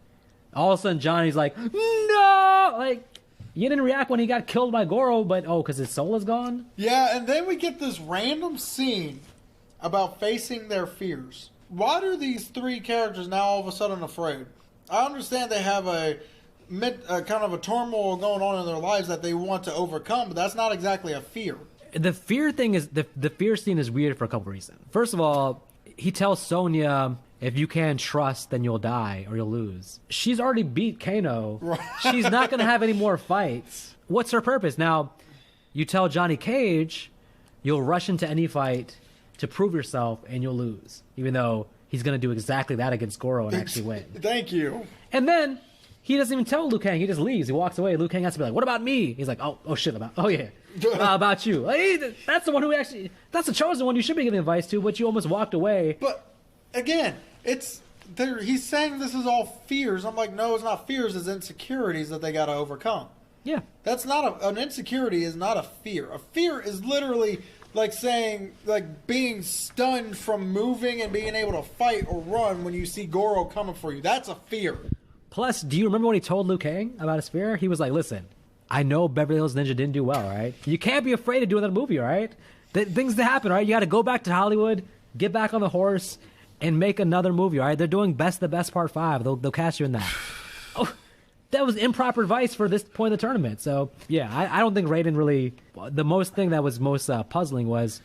all of a sudden Johnny's like, no! Like, you didn't react when he got killed by Goro, but because his soul is gone? Yeah, and then we get this random scene about facing their fears. Why are these 3 characters now all of a sudden afraid? I understand they have a kind of a turmoil going on in their lives that they want to overcome, but that's not exactly a fear. The fear thing is, the fear scene is weird for a couple reasons. First of all, he tells Sonya, if you can't trust, then you'll die or you'll lose. She's already beat Kano. Right. She's not going to have any more fights. What's her purpose? Now, you tell Johnny Cage, you'll rush into any fight to prove yourself and you'll lose. Even though he's going to do exactly that against Goro and actually win. Thank you. And then he doesn't even tell Liu Kang. He just leaves. He walks away. Liu Kang has to be like, what about me? He's like, oh shit, about you. Like, that's the one who actually, that's the chosen one you should be giving advice to, but you almost walked away. But again, he's saying this is all fears. I'm like, no, it's not fears. It's insecurities that they got to overcome. Yeah. That's not an insecurity is not a fear. A fear is literally like saying, like being stunned from moving and being able to fight or run when you see Goro coming for you. That's a fear. Plus, do you remember when he told Liu Kang about his fear? He was like, listen, I know Beverly Hills Ninja didn't do well, right? You can't be afraid of doing that movie, all right? Things that happen, right? You got to go back to Hollywood, get back on the horse, and make another movie, all right? They're doing Best the Best Part 5. They'll cast you in that. Oh, that was improper advice for this point of the tournament. So, yeah, I don't think Raiden really... The most thing that was most puzzling was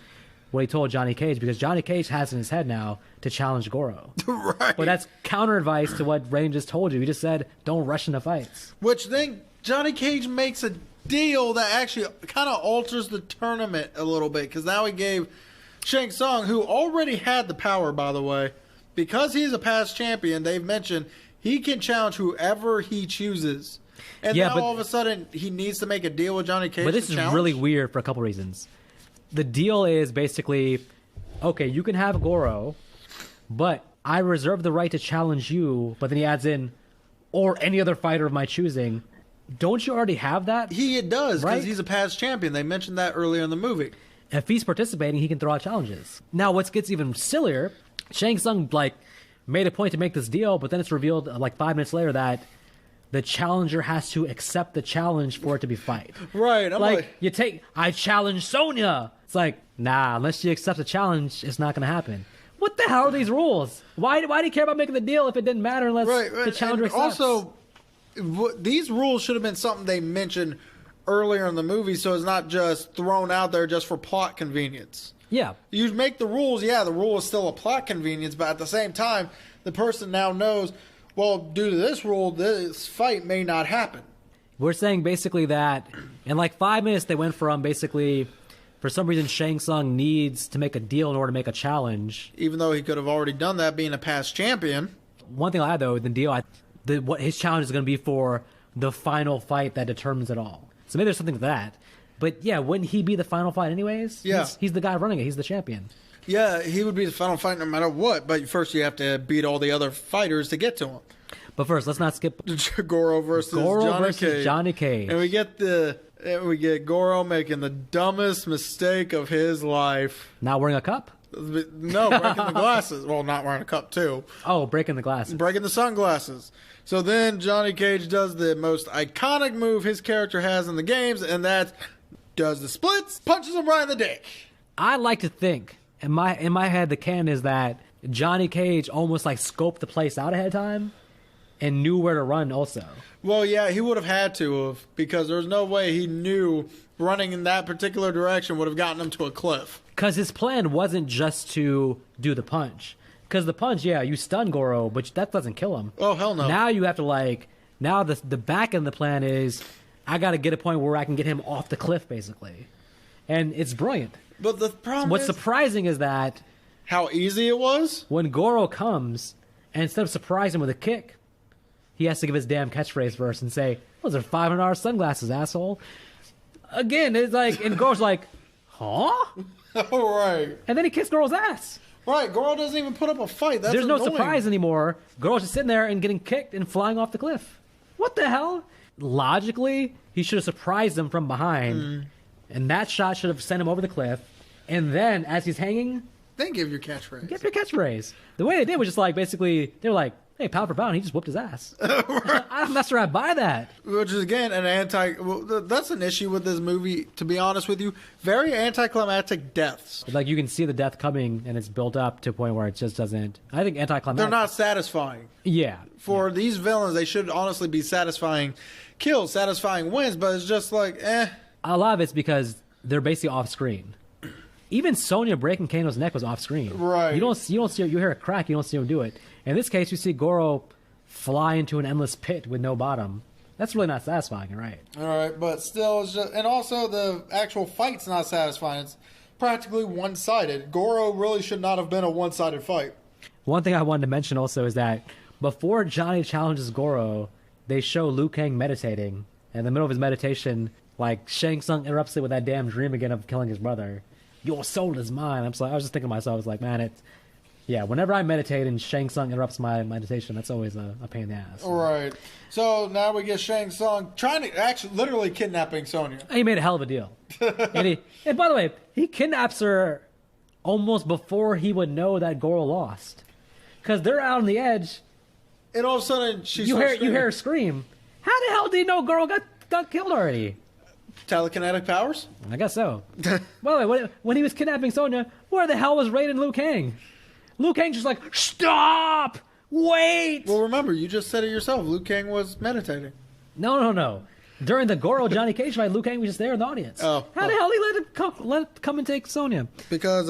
what he told Johnny Cage, because Johnny Cage has in his head now to challenge Goro. Right. But that's counter advice to what Raiden just told you. He just said, don't rush into fights. Which then Johnny Cage makes a deal that actually kind of alters the tournament a little bit, because now he gave Shang Tsung, who already had the power, by the way, because he's a past champion, they've mentioned he can challenge whoever he chooses. And now all of a sudden he needs to make a deal with Johnny Cage. But this is really weird for a couple reasons. The deal is basically, okay, you can have Goro, but I reserve the right to challenge you. But then he adds in, or any other fighter of my choosing. Don't you already have that? He does, because right? he's a past champion. They mentioned that earlier in the movie. If he's participating, he can throw out challenges. Now, what gets even sillier, Shang Tsung, like, made a point to make this deal, but then it's revealed, like, 5 minutes later that the challenger has to accept the challenge for it to be fight. Right. I'm like I challenge Sonya. It's like, nah, unless you accept the challenge, it's not going to happen. What the hell are these rules? Why do you care about making the deal if it didn't matter unless the challenger accepts? Also, these rules should have been something they mentioned earlier in the movie, so it's not just thrown out there just for plot convenience. Yeah. You make the rules, the rule is still a plot convenience, but at the same time, the person now knows, well, due to this rule, this fight may not happen. We're saying basically that in like 5 minutes they went from basically, for some reason, Shang Tsung needs to make a deal in order to make a challenge. Even though he could have already done that being a past champion. One thing I'll add, though, the deal, what his challenge is going to be for the final fight that determines it all. So maybe there's something to that. But yeah, wouldn't he be the final fight anyways? Yeah. He's the guy running it. He's the champion. Yeah, he would be the final fight no matter what. But first you have to beat all the other fighters to get to him. But first, let's not skip Goro versus Johnny Cage. And we get Goro making the dumbest mistake of his life. Not wearing a cup? No, breaking the glasses. Well, not wearing a cup too. Oh, breaking the glasses. Breaking the sunglasses. So then Johnny Cage does the most iconic move his character has in the games, and that does the splits, punches him right in the dick. I like to think, in my head, the canon is that Johnny Cage almost like scoped the place out ahead of time and knew where to run also. Well, yeah, he would have had to have, because there's no way he knew running in that particular direction would have gotten him to a cliff. Because his plan wasn't just to do the punch. Because the punch, yeah, you stun Goro, but that doesn't kill him. Oh, hell no. Now you have to, now the back end of the plan is, I got to get a point where I can get him off the cliff, basically. And it's brilliant. But the problem What's surprising is that how easy it was? When Goro comes, and instead of surprising him with a kick, he has to give his damn catchphrase first and say, those are $500 sunglasses, asshole. Again, it's like, and Goro's like, huh? All right. And then he kicks Goro's ass. Right, Goro doesn't even put up a fight. That's There's no annoying. surprise anymore. Goro's just sitting there and getting kicked and flying off the cliff. What the hell? Logically, he should have surprised him from behind, and that shot should have sent him over the cliff. And then, as he's hanging, then give your catchphrase. Give your catchphrase. The way they did was just like, basically, they were like, hey, pound for pound, he just whooped his ass. I'm not sure I buy that. Which is, again, that's an issue with this movie, to be honest with you. Very anticlimactic deaths. Like, you can see the death coming, and it's built up to a point where it just doesn't... I think anticlimactic... They're not satisfying. Yeah. For these villains, they should honestly be satisfying kills, satisfying wins, but it's just like, eh. A lot of it's because they're basically off-screen. Even Sonya breaking Kano's neck was off-screen. Right. You don't see, you hear a crack, you don't see him do it. In this case, you see Goro fly into an endless pit with no bottom. That's really not satisfying, right? All right, but still, it's just, and also the actual fight's not satisfying. It's practically one-sided. Goro really should not have been a one-sided fight. One thing I wanted to mention also is that before Johnny challenges Goro, they show Liu Kang meditating. And in the middle of his meditation, like, Shang Tsung interrupts it with that damn dream again of killing his brother. Your soul is mine. I was just thinking to myself, I was like, man, whenever I meditate and Shang Tsung interrupts my meditation, that's always a pain in the ass. All right. So now we get Shang Tsung trying to actually literally kidnapping Sonya. He made a hell of a deal. and by the way, he kidnaps her almost before he would know that Goro lost. Because they're out on the edge. And all of a sudden, you hear her scream. How the hell did he know Goro got killed already? Telekinetic powers? I guess so. By the way, when he was kidnapping Sonya, where the hell was Raiden Liu Kang? Liu Kang's just like, stop! Wait! Well, remember, you just said it yourself. Liu Kang was meditating. No. During the Goro Johnny Cage fight, Liu Kang was just there in the audience. How the hell did he let it come and take Sonya? Because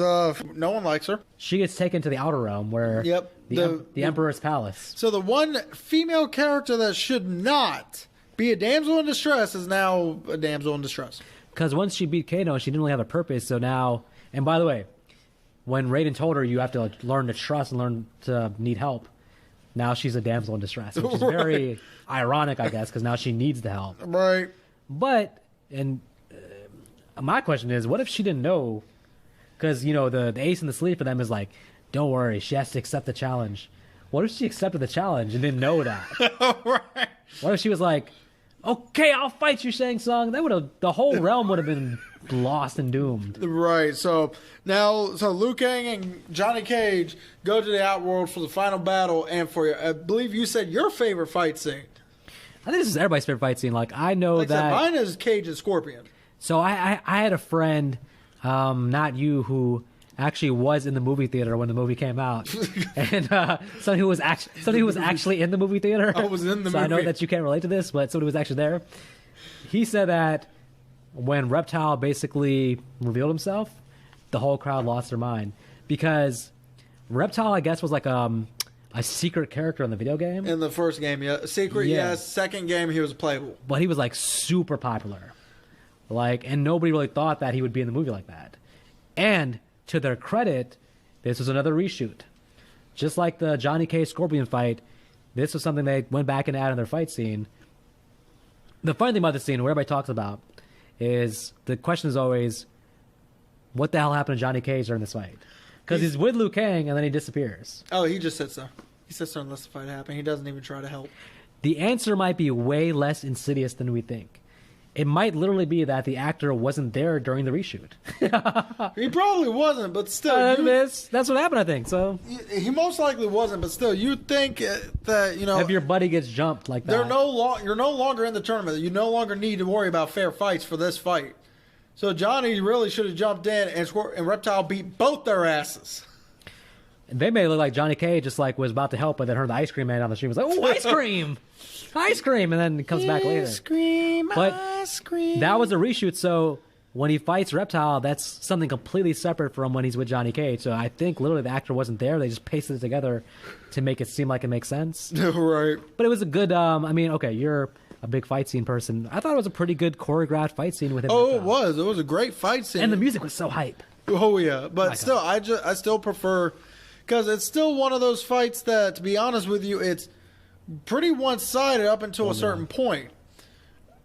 no one likes her. She gets taken to the Outer Realm where the Emperor's palace. So the one female character that should not be a damsel in distress is now a damsel in distress. Because once she beat Kano, she didn't really have a purpose. So now, and by the way, when Raiden told her you have to learn to trust and learn to need help, now she's a damsel in distress, which is very ironic, I guess, because now she needs the help. Right. But, and my question is, what if she didn't know? Because, the ace in the sleeve for them is like, don't worry, she has to accept the challenge. What if she accepted the challenge and didn't know that? Right. What if she was like, okay, I'll fight you, Shang Tsung? The whole realm would have been lost and doomed. Right. So Liu Kang and Johnny Cage go to the Outworld for the final battle, and for I believe you said your favorite fight scene. I think this is everybody's favorite fight scene. Like, I know Like that. mine is Cage and Scorpion. So I had a friend, not you, who actually was in the movie theater when the movie came out, and somebody who was actually in the movie theater. I was in the so movie. I know that you can't relate to this, but somebody was actually there. He said that when Reptile basically revealed himself, the whole crowd lost their mind because Reptile, I guess, was like a secret character in the video game. In the first game, yeah. Secret, Yeah. yes. Second game, he was playable. But he was like super popular. Like, and nobody really thought that he would be in the movie like that. And to their credit, this was another reshoot. Just like the Johnny Cage Scorpion fight, this was something they went back and added in their fight scene. The funny thing about this scene, what everybody talks about, is the question is always, what the hell happened to Johnny Cage during this fight? Because he's with Liu Kang and then he disappears. Oh, he just sits there. He sits there and lets the fight happen. He doesn't even try to help. The answer might be way less insidious than we think. It might literally be that the actor wasn't there during the reshoot. He probably wasn't, but still. That's what happened, I think. So He most likely wasn't, but still, you'd think that, if your buddy gets jumped like that, you're no longer in the tournament. You no longer need to worry about fair fights for this fight. So Johnny really should have jumped in, and Reptile beat both their asses. they may look like Johnny Cage just like was about to help, but then heard the ice cream man on the street was like, "Oh, ice cream, ice cream," and then it comes back later. Ice cream, But ice cream. that was a reshoot, so when he fights Reptile, that's something completely separate from when he's with Johnny Cage. So I think literally the actor wasn't there. They just pasted it together to make it seem like it makes sense. Right. But it was a good. I mean, okay, you're a big fight scene person. I thought it was a pretty good choreographed fight scene with him. Oh, it was. It was a great fight scene. And the music was so hype. Oh yeah, but still, I still prefer, because it's still one of those fights that, to be honest with you, it's pretty one-sided up until a certain point.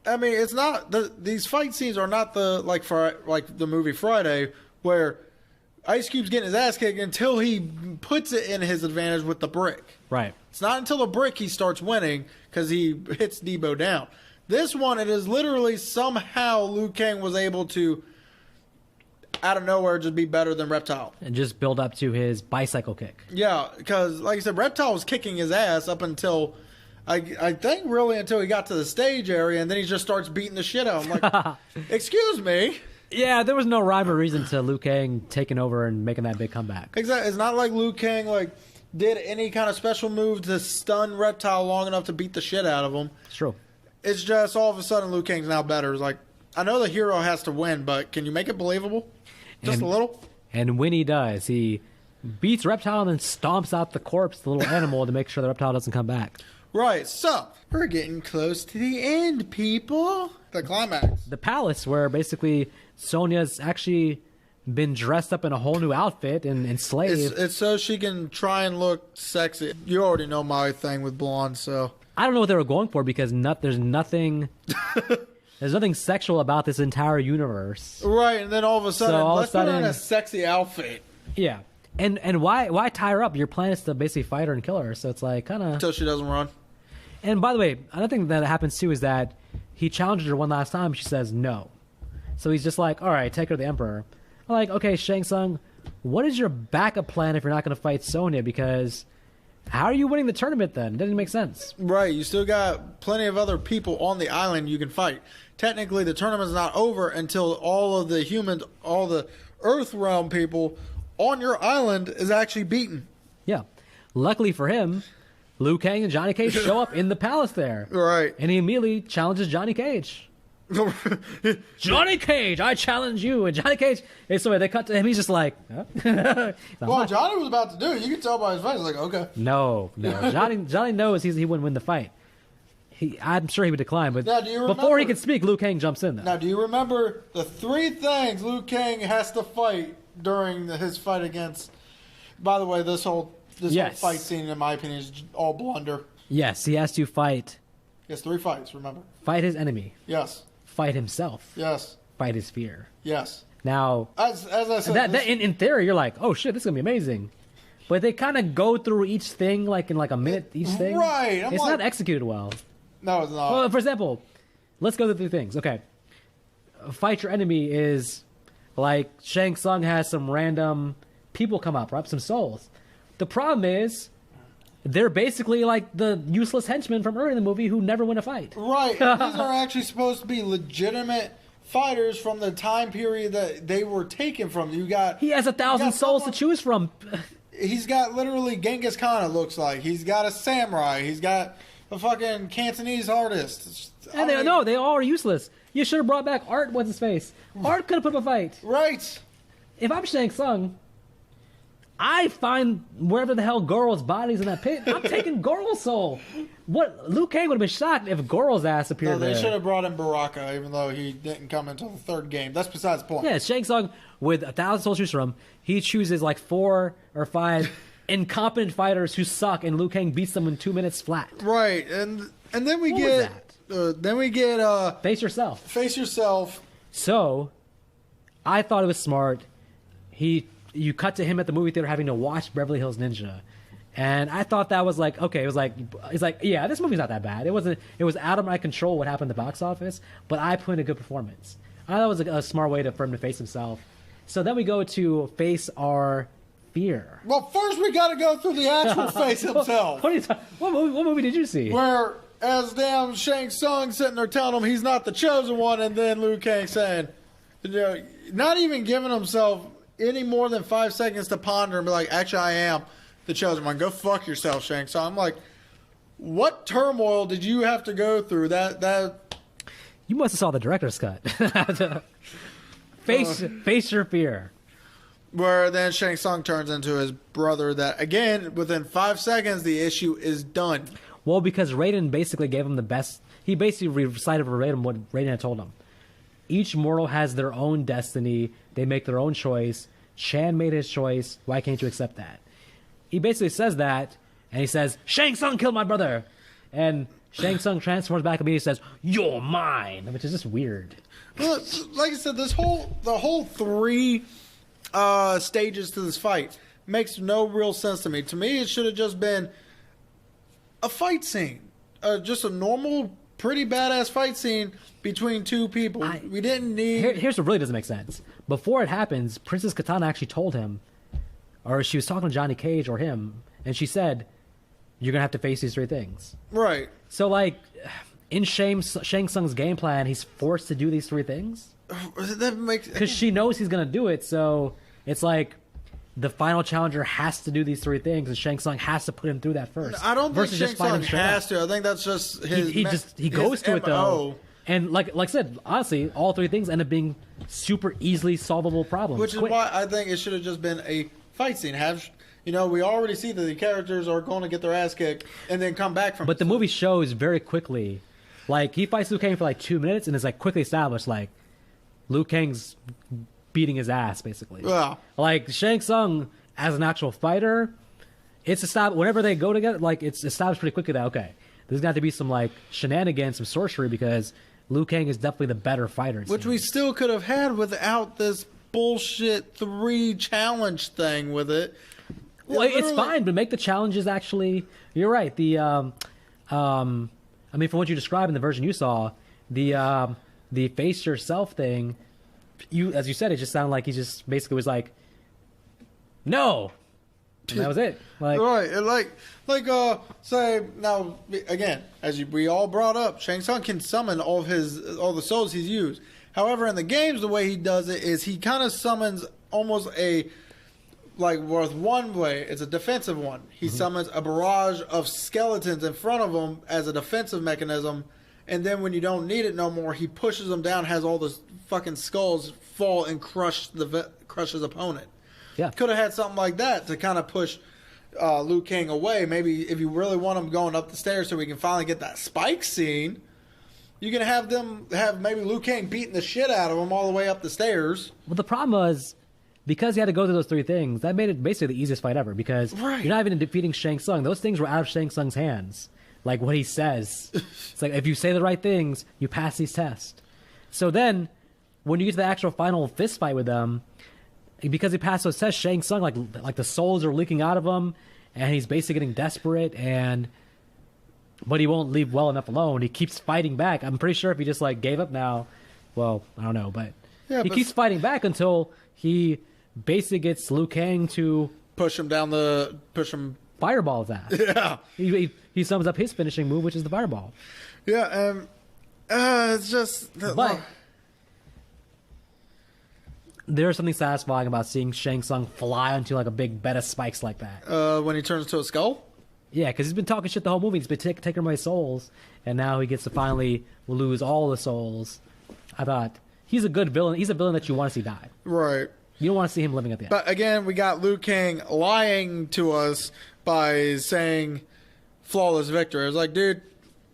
I mean, it's not these fight scenes are not like the movie Friday, where Ice Cube's getting his ass kicked until he puts it in his advantage with the brick. Right. It's not until the brick he starts winning because he hits Debo down. This one, it is literally somehow Liu Kang was able to, out of nowhere, just be better than Reptile. And just build up to his bicycle kick. Yeah, because, like I said, Reptile was kicking his ass up until, I think really until he got to the stage area, and then he just starts beating the shit out. I'm like, excuse me? Yeah, there was no rhyme or reason to Liu Kang taking over and making that big comeback. Exactly. It's not like Liu Kang did any kind of special move to stun Reptile long enough to beat the shit out of him. It's true. It's just all of a sudden Liu Kang's now better. It's like, I know the hero has to win, but can you make it believable? Just a little? And when he does, he beats Reptile and then stomps out the corpse, the little animal, to make sure the Reptile doesn't come back. Right, so we're getting close to the end, people. The climax. The palace, where basically Sonya's actually been dressed up in a whole new outfit and enslaved. It's so she can try and look sexy. You already know my thing with blonde, so. I don't know what they were going for because there's nothing sexual about this entire universe. Right, and then all of a sudden, let's put her in a sexy outfit. Yeah. And why tie her up? Your plan is to basically fight her and kill her, so it's like kind of... Until she doesn't run. And by the way, another thing that happens too is that he challenged her one last time, she says no. So he's just like, all right, take her to the Emperor. I'm like, okay, Shang Tsung, what is your backup plan if you're not going to fight Sonya? Because how are you winning the tournament then? It doesn't make sense. Right, you still got plenty of other people on the island you can fight. Technically, the tournament's not over until all of the humans, all the Earth Realm people on your island is actually beaten. Yeah. Luckily for him, Liu Kang and Johnny Cage show up in the palace there. Right. And he immediately challenges Johnny Cage. Johnny Cage, I challenge you. And Johnny Cage, so they cut to him, he's just like, huh? Well, Johnny was about to do it. You can tell by his face. Like, okay. No. Johnny knows he wouldn't win the fight. I'm sure he would decline, but now, do you remember, before he can speak, Liu Kang jumps in. Now, do you remember the 3 things Liu Kang has to fight during his fight against... By the way, this whole fight scene, in my opinion, is all blunder. Yes, he has to fight. Yes, 3 fights, remember. Fight his enemy. Yes. Fight himself. Yes. Fight his fear. Yes. Now, as I said, in theory, you're like, oh shit, this is going to be amazing. But they kind of go through each thing like in like a minute each thing. Right. It's not executed well. No, it's not. Well, for example, let's go through things. Okay. Fight your enemy is like Shang Tsung has some random people come up, right? Some souls. The problem is they're basically like the useless henchmen from earlier in the movie who never win a fight. Right. These are actually supposed to be legitimate fighters from the time period that they were taken from. He has 1,000 souls to choose from. He's got literally Genghis Khan, it looks like. He's got a samurai. He's got a fucking Cantonese artist. And they all are useless. You should have brought back Art, what's his face? Art could have put up a fight. Right. If I'm Shang Tsung, I find wherever the hell Goro's body's in that pit, I'm taking Goro's soul. What Liu Kang would have been shocked if Goro's ass appeared there. They should have brought in Baraka, even though he didn't come until the third game. That's besides the point. Yeah, Shang Tsung with 1,000 souls to choose from, he chooses like 4 or 5 incompetent fighters who suck, and Liu Kang beats them in 2 minutes flat. Right, and then we get Face Yourself. Face Yourself. So, I thought it was smart. You cut to him at the movie theater having to watch Beverly Hills Ninja, and I thought that was like okay. It's like yeah, this movie's not that bad. It was out of my control what happened at the box office, but I put in a good performance. I thought it was a smart way for him to face himself. So then we go to face our fear. Well, first we got to go through the actual face himself. What movie did you see? Where as damn Shang Tsung sitting there telling him he's not the chosen one, and then Liu Kang saying, not even giving himself any more than 5 seconds to ponder and be like, actually, I am the chosen one. Go fuck yourself, Shang Tsung. I'm like, what turmoil did you have to go through? That you must have saw the director's cut. Face your fear. Where then Shang Tsung turns into his brother. That again, within 5 seconds, the issue is done. Well, because Raiden basically gave him the best. He basically recited verbatim what Raiden had told him. Each mortal has their own destiny. They make their own choice. Chan made his choice. Why can't you accept that? He basically says that, and he says, Shang Tsung killed my brother. And Shang Tsung transforms back and he says, you're mine, which is just weird. Well, like I said, the whole 3 stages to this fight makes no real sense to me. To me, it should have just been a fight scene. Just a normal, pretty badass fight scene between 2 people. We didn't need... Here's what really doesn't make sense. Before it happens, Princess Katana actually told him, or she was talking to Johnny Cage or him, and she said, you're going to have to face these 3 things. Right. So, like, in Shang Tsung's game plan, he's forced to do these 3 things? That makes... Because she knows he's going to do it, so it's like the final challenger has to do these 3 things, and Shang Tsung has to put him through that first. I don't think Shang Tsung has to. I think that's just his... He goes to it, though. And like I said, honestly, all 3 things end up being super easily solvable problems. Which is why I think it should have just been a fight scene. We already see that the characters are going to get their ass kicked and then come back from it. But the movie shows very quickly, like, he fights Liu Kang for like 2 minutes and it's like quickly established, like, Liu Kang's beating his ass, basically. Yeah. Like, Shang Tsung, as an actual fighter, it's established, whenever they go together, like, it's established pretty quickly that, okay, there's got to be some, like, shenanigans, some sorcery, because Liu Kang is definitely the better fighter. Which we still could have had without this bullshit 3 challenge thing with it. Well, it's fine, but make the challenges actually... You're right. I mean, from what you described in the version you saw, the face yourself thing, as you said, it just sounded like he just basically was like, no! And that was it. Like, right. Say, now, again, we all brought up, Shang Tsung can summon all the souls he's used. However, in the games, the way he does it is he kind of summons almost with one way, it's a defensive one. He summons a barrage of skeletons in front of him as a defensive mechanism, and then when you don't need it no more, he pushes them down, has all the fucking skulls fall and crush his opponent. Yeah. Could have had something like that to kind of push Liu Kang away. Maybe if you really want him going up the stairs so we can finally get that spike scene, you can have maybe Liu Kang beating the shit out of him all the way up the stairs. Well, the problem was, because he had to go through those 3 things, that made it basically the easiest fight ever, because you're not even defeating Shang Tsung. Those things were out of Shang Tsung's hands. Like what he says. It's like, if you say the right things, you pass these tests. So then, when you get to the actual final fist fight with them, because he passed, so it says Shang Tsung, like the souls are leaking out of him, and he's basically getting desperate, but he won't leave well enough alone. He keeps fighting back. I'm pretty sure if he just like gave up now, well, I don't know, but he keeps fighting back until he basically gets Liu Kang to push him fireball his ass. Yeah, he sums up his finishing move, which is the fireball. Yeah, it's just. But there's something satisfying about seeing Shang Tsung fly onto like a big bed of spikes like that. When he turns into a skull. Yeah, because he's been talking shit the whole movie. He's been taking my souls, and now he gets to finally lose all the souls. I thought he's a good villain. He's a villain that you want to see die. Right. You don't want to see him living at the end. But again, we got Liu Kang lying to us by saying flawless victory. It's like, dude,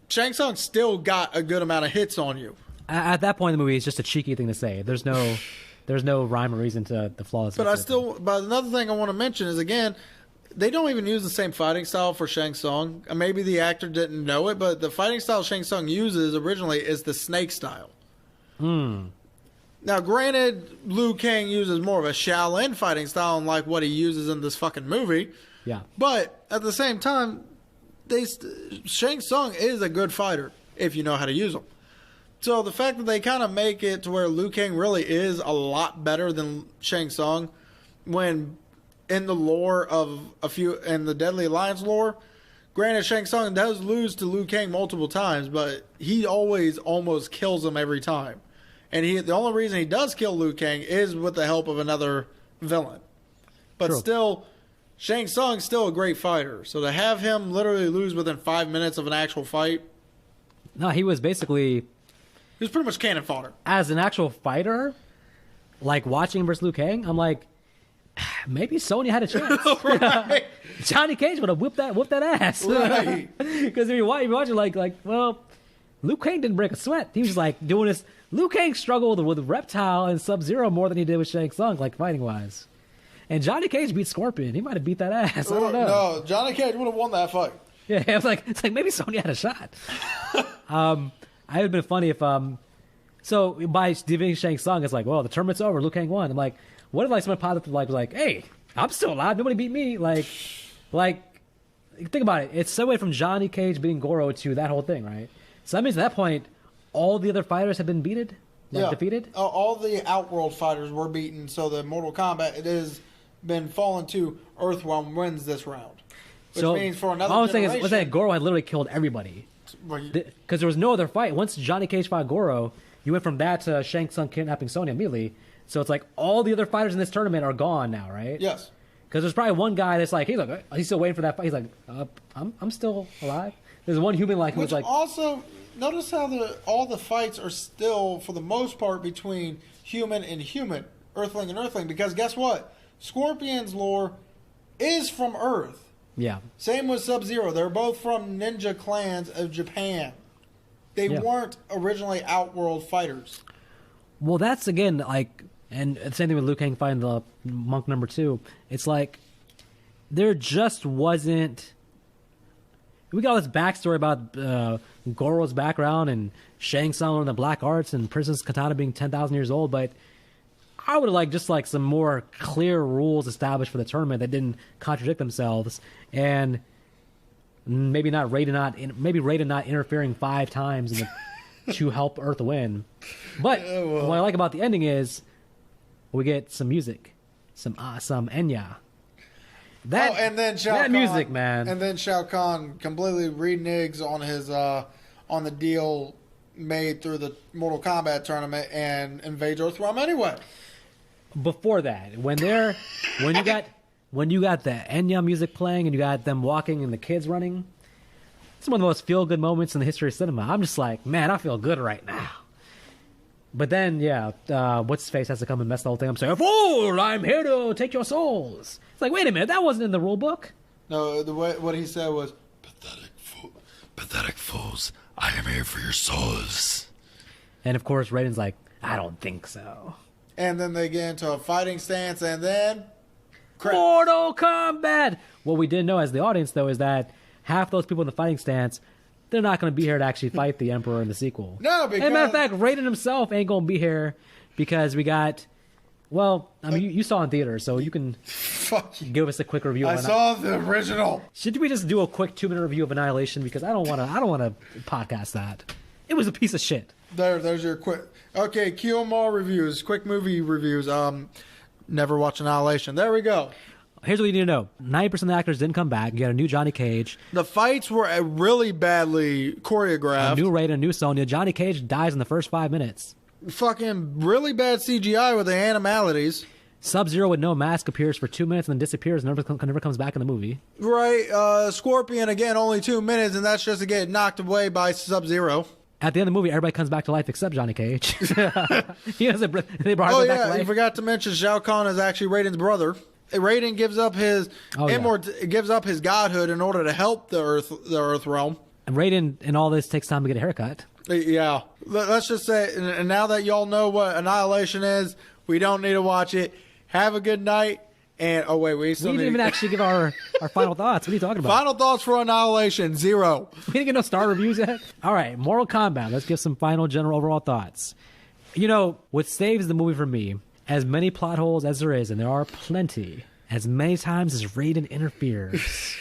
Shang Tsung still got a good amount of hits on you. At that point in the movie, it's just a cheeky thing to say. There's no rhyme or reason to the flawless victory. But another thing I want to mention is, again, they don't even use the same fighting style for Shang Tsung. Maybe the actor didn't know it, but the fighting style Shang Tsung uses originally is the snake style. Now, granted, Liu Kang uses more of a Shaolin fighting style, unlike what he uses in this fucking movie. Yeah. But at the same time, Shang Tsung is a good fighter if you know how to use him. So the fact that they kind of make it to where Liu Kang really is a lot better than Shang Tsung, when in the lore of in the Deadly Alliance lore, granted Shang Tsung does lose to Liu Kang multiple times, but he always almost kills him every time. And the only reason he does kill Liu Kang is with the help of another villain. But True. Still, Shang Tsung's still a great fighter. So to have him literally lose within 5 minutes of an actual fight. No, he was basically. He was pretty much cannon fodder. As an actual fighter, like watching him versus Liu Kang, I'm like, maybe Sony had a chance. Right. Johnny Cage would have whipped that ass. Right. Because if you watch it, well, Liu Kang didn't break a sweat. He was like doing this. Liu Kang struggled with Reptile and Sub-Zero more than he did with Shang Tsung, like fighting wise. And Johnny Cage beat Scorpion. He might have beat that ass. I don't know. No, Johnny Cage would have won that fight. Yeah, it's like maybe Sony had a shot. It would have been funny if so by defeating Shang Tsung, it's like, well, the tournament's over. Liu Kang won. I'm like, what if like someone popped up was like, hey, I'm still alive. Nobody beat me. Like, think about it. It's so way from Johnny Cage beating Goro to that whole thing, right? So that means at that point, all the other fighters have been defeated? All the Outworld fighters were beaten, so the Mortal Kombat, it has been fallen to Earthrealm wins this round. Which means for another all I'm generation... saying is that Goro had literally killed everybody. Because there was no other fight. Once Johnny Cage fought Goro, you went from that to Shang Tsung kidnapping Sonya immediately. So it's like all the other fighters in this tournament are gone now, right? Yes. Because there's probably one guy that's like, he's still waiting for that fight. He's like, I'm still alive. There's one human like who's like... Also, notice how all the fights are still, for the most part, between human and human, Earthling and Earthling. Because guess what? Scorpion's lore is from Earth. Yeah. Same with Sub-Zero. They're both from ninja clans of Japan. They weren't originally Outworld fighters. Well, that's again like, and the same thing with Liu Kang fighting the monk number 2. It's like there just wasn't. We got all this backstory about Goro's background and Shang Tsung learning the black arts and Princess Katana being 10,000 years old, but I would have liked some more clear rules established for the tournament that didn't contradict themselves, and maybe Raiden not interfering 5 times to help Earth win. But what I like about the ending is we get some music, some Enya. And then Shao Kahn, music, man. And then Shao Kahn completely reneges on his on the deal made through the Mortal Kombat tournament and invades Earthrealm anyway. Before that, when you got the Enya music playing and you got them walking and the kids running, it's one of the most feel-good moments in the history of cinema. I'm just like, man, I feel good right now. But then, what's his face has to come and mess the whole thing up. Say, fool, I'm here to take your souls. It's like, wait a minute, that wasn't in the rule book. No, what he said was, Pathetic fools, I am here for your souls. And of course, Raiden's like, I don't think so. And then they get into a fighting stance, and then... Mortal Kombat! What we didn't know as the audience, though, is that half those people in the fighting stance, they're not going to be here to actually fight the Emperor in the sequel. No, because... As a matter of fact, Raiden himself ain't going to be here because we got Well, I mean, you saw it in theater, so you can Fuck you. give us a quick review. I saw the original. Should we just do a quick 2-minute review of Annihilation? Because I don't want to podcast that. It was a piece of shit. There's your quick. Okay, QMR reviews, quick movie reviews. Never watched Annihilation. There we go. Here's what you need to know: 90% of the actors didn't come back. You got a new Johnny Cage. The fights were really badly choreographed. A new Raiden, a new Sonya. Johnny Cage dies in the first 5 minutes. Fucking really bad CGI with the animalities. Sub-Zero with no mask appears for 2 minutes and then disappears and never comes back in the movie. Right. Scorpion, again, only 2 minutes, and that's just to get knocked away by Sub-Zero. At the end of the movie, everybody comes back to life except Johnny Cage. He doesn't. They brought him back to life. You forgot to mention Shao Kahn is actually Raiden's brother. Raiden gives up his gives up his godhood in order to help the Earth realm. And Raiden in all this takes time to get a haircut. Yeah. Let's just say, and now that y'all know what Annihilation is, we don't need to watch it. Have a good night. And we didn't even actually give our final thoughts. What are you talking about? Final thoughts for Annihilation, 0. We didn't get no star reviews yet. All right, Mortal Kombat. Let's give some final general overall thoughts. You know, what saves the movie for me, as many plot holes as there is, and there are plenty, as many times as Raiden interferes,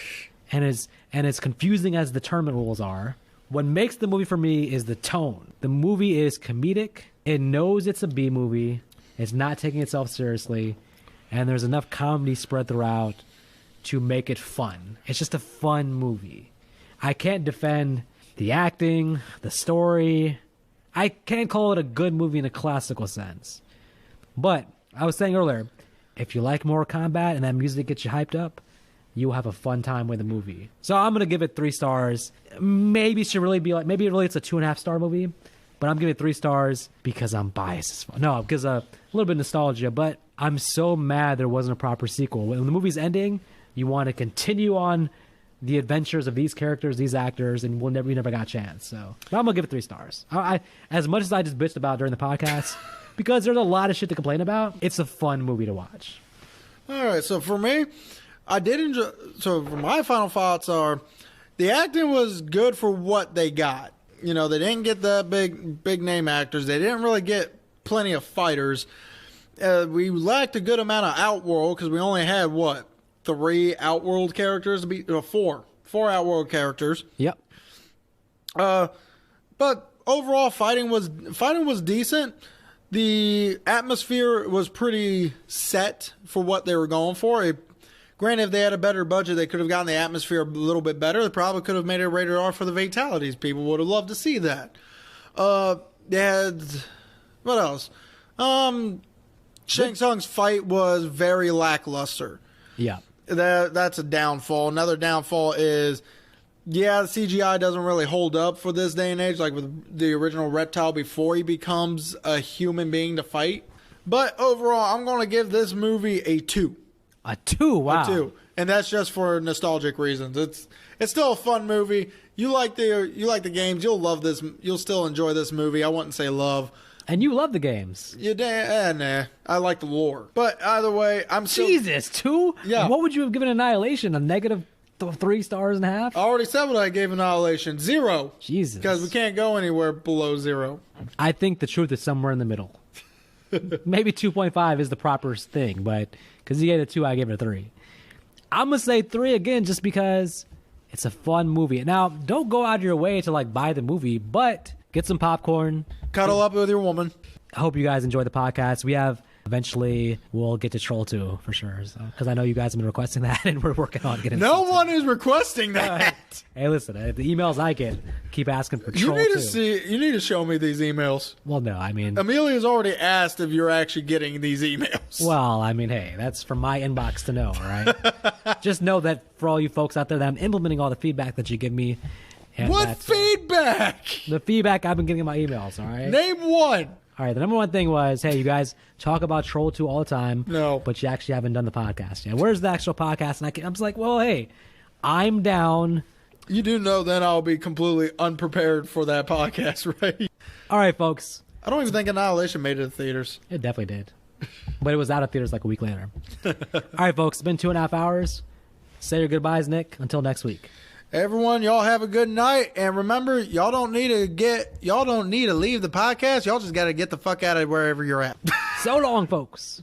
and as confusing as the tournament rules are, what makes the movie for me is the tone. The movie is comedic. It knows it's a B movie. It's not taking itself seriously. And there's enough comedy spread throughout to make it fun. It's just a fun movie. I can't defend the acting, the story. I can't call it a good movie in a classical sense. But I was saying earlier, if you like Mortal Kombat and that music gets you hyped up, you'll have a fun time with the movie. So I'm going to give it 3 stars. Maybe it should really be like, maybe really it's a 2.5 star movie. But I'm giving it 3 stars because I'm biased as fuck. No, because a little bit of nostalgia. But I'm so mad there wasn't a proper sequel. When the movie's ending, you want to continue on the adventures of these characters, these actors, and we never got a chance. So but I'm going to give it 3 stars. As much as I just bitched about during the podcast, because there's a lot of shit to complain about, it's a fun movie to watch. All right, so for me, I did enjoy... So for my final thoughts are, the acting was good for what they got. You know, they didn't get the big name actors. They didn't really get plenty of fighters. We lacked a good amount of Outworld because we only had, 3 Outworld characters to be... 4 Outworld characters. Yep. But overall, fighting was decent. The atmosphere was pretty set for what they were going for. Granted, if they had a better budget, they could have gotten the atmosphere a little bit better. They probably could have made it rated R for the fatalities. People would have loved to see that. They had... What else? Shang Tsung's fight was very lackluster. Yeah. That's a downfall. Another downfall is... Yeah, the CGI doesn't really hold up for this day and age, like with the original Reptile before he becomes a human being to fight. But overall, I'm going to give this movie a 2. A 2? Wow. A 2. And that's just for nostalgic reasons. It's still a fun movie. You like the games, you'll love this. You'll still enjoy this movie. I wouldn't say love. And you love the games. Nah. I like the lore. But either way, I'm still... Jesus, 2? Yeah. What would you have given Annihilation? A negative 3 stars and a half? I already said what I gave Annihilation. 0. Jesus. Because we can't go anywhere below 0. I think the truth is somewhere in the middle. Maybe 2.5 is the proper thing, but because you gave it a 2, I gave it a 3. I'm going to say 3 again just because it's a fun movie. Now, don't go out of your way to buy the movie, but get some popcorn. Cuddle up with your woman. I hope you guys enjoy the podcast. Eventually, we'll get to Troll 2 for sure. Because I know you guys have been requesting that, and we're working on getting No one is requesting that. Hey, listen, the emails I get keep asking for Troll 2. You need to show me these emails. Well, no, I mean... Amelia's already asked if you're actually getting these emails. Well, I mean, hey, that's from my inbox to know, all right? Just know that for all you folks out there that I'm implementing all the feedback that you give me. And what feedback? The feedback I've been getting in my emails, all right? Name one. All right, the number one thing was, hey, you guys talk about Troll 2 all the time. No. But you actually haven't done the podcast yet. Where's the actual podcast? And I'm just like, well, hey, I'm down. You do know then I'll be completely unprepared for that podcast, right? All right, folks. I don't even think Annihilation made it to theaters. It definitely did. But it was out of theaters a week later. All right, folks. It's been 2.5 hours. Say your goodbyes, Nick. Until next week. Everyone, y'all have a good night, and remember, y'all don't need to leave the podcast. Y'all just got to get the fuck out of wherever you're at. So long, folks.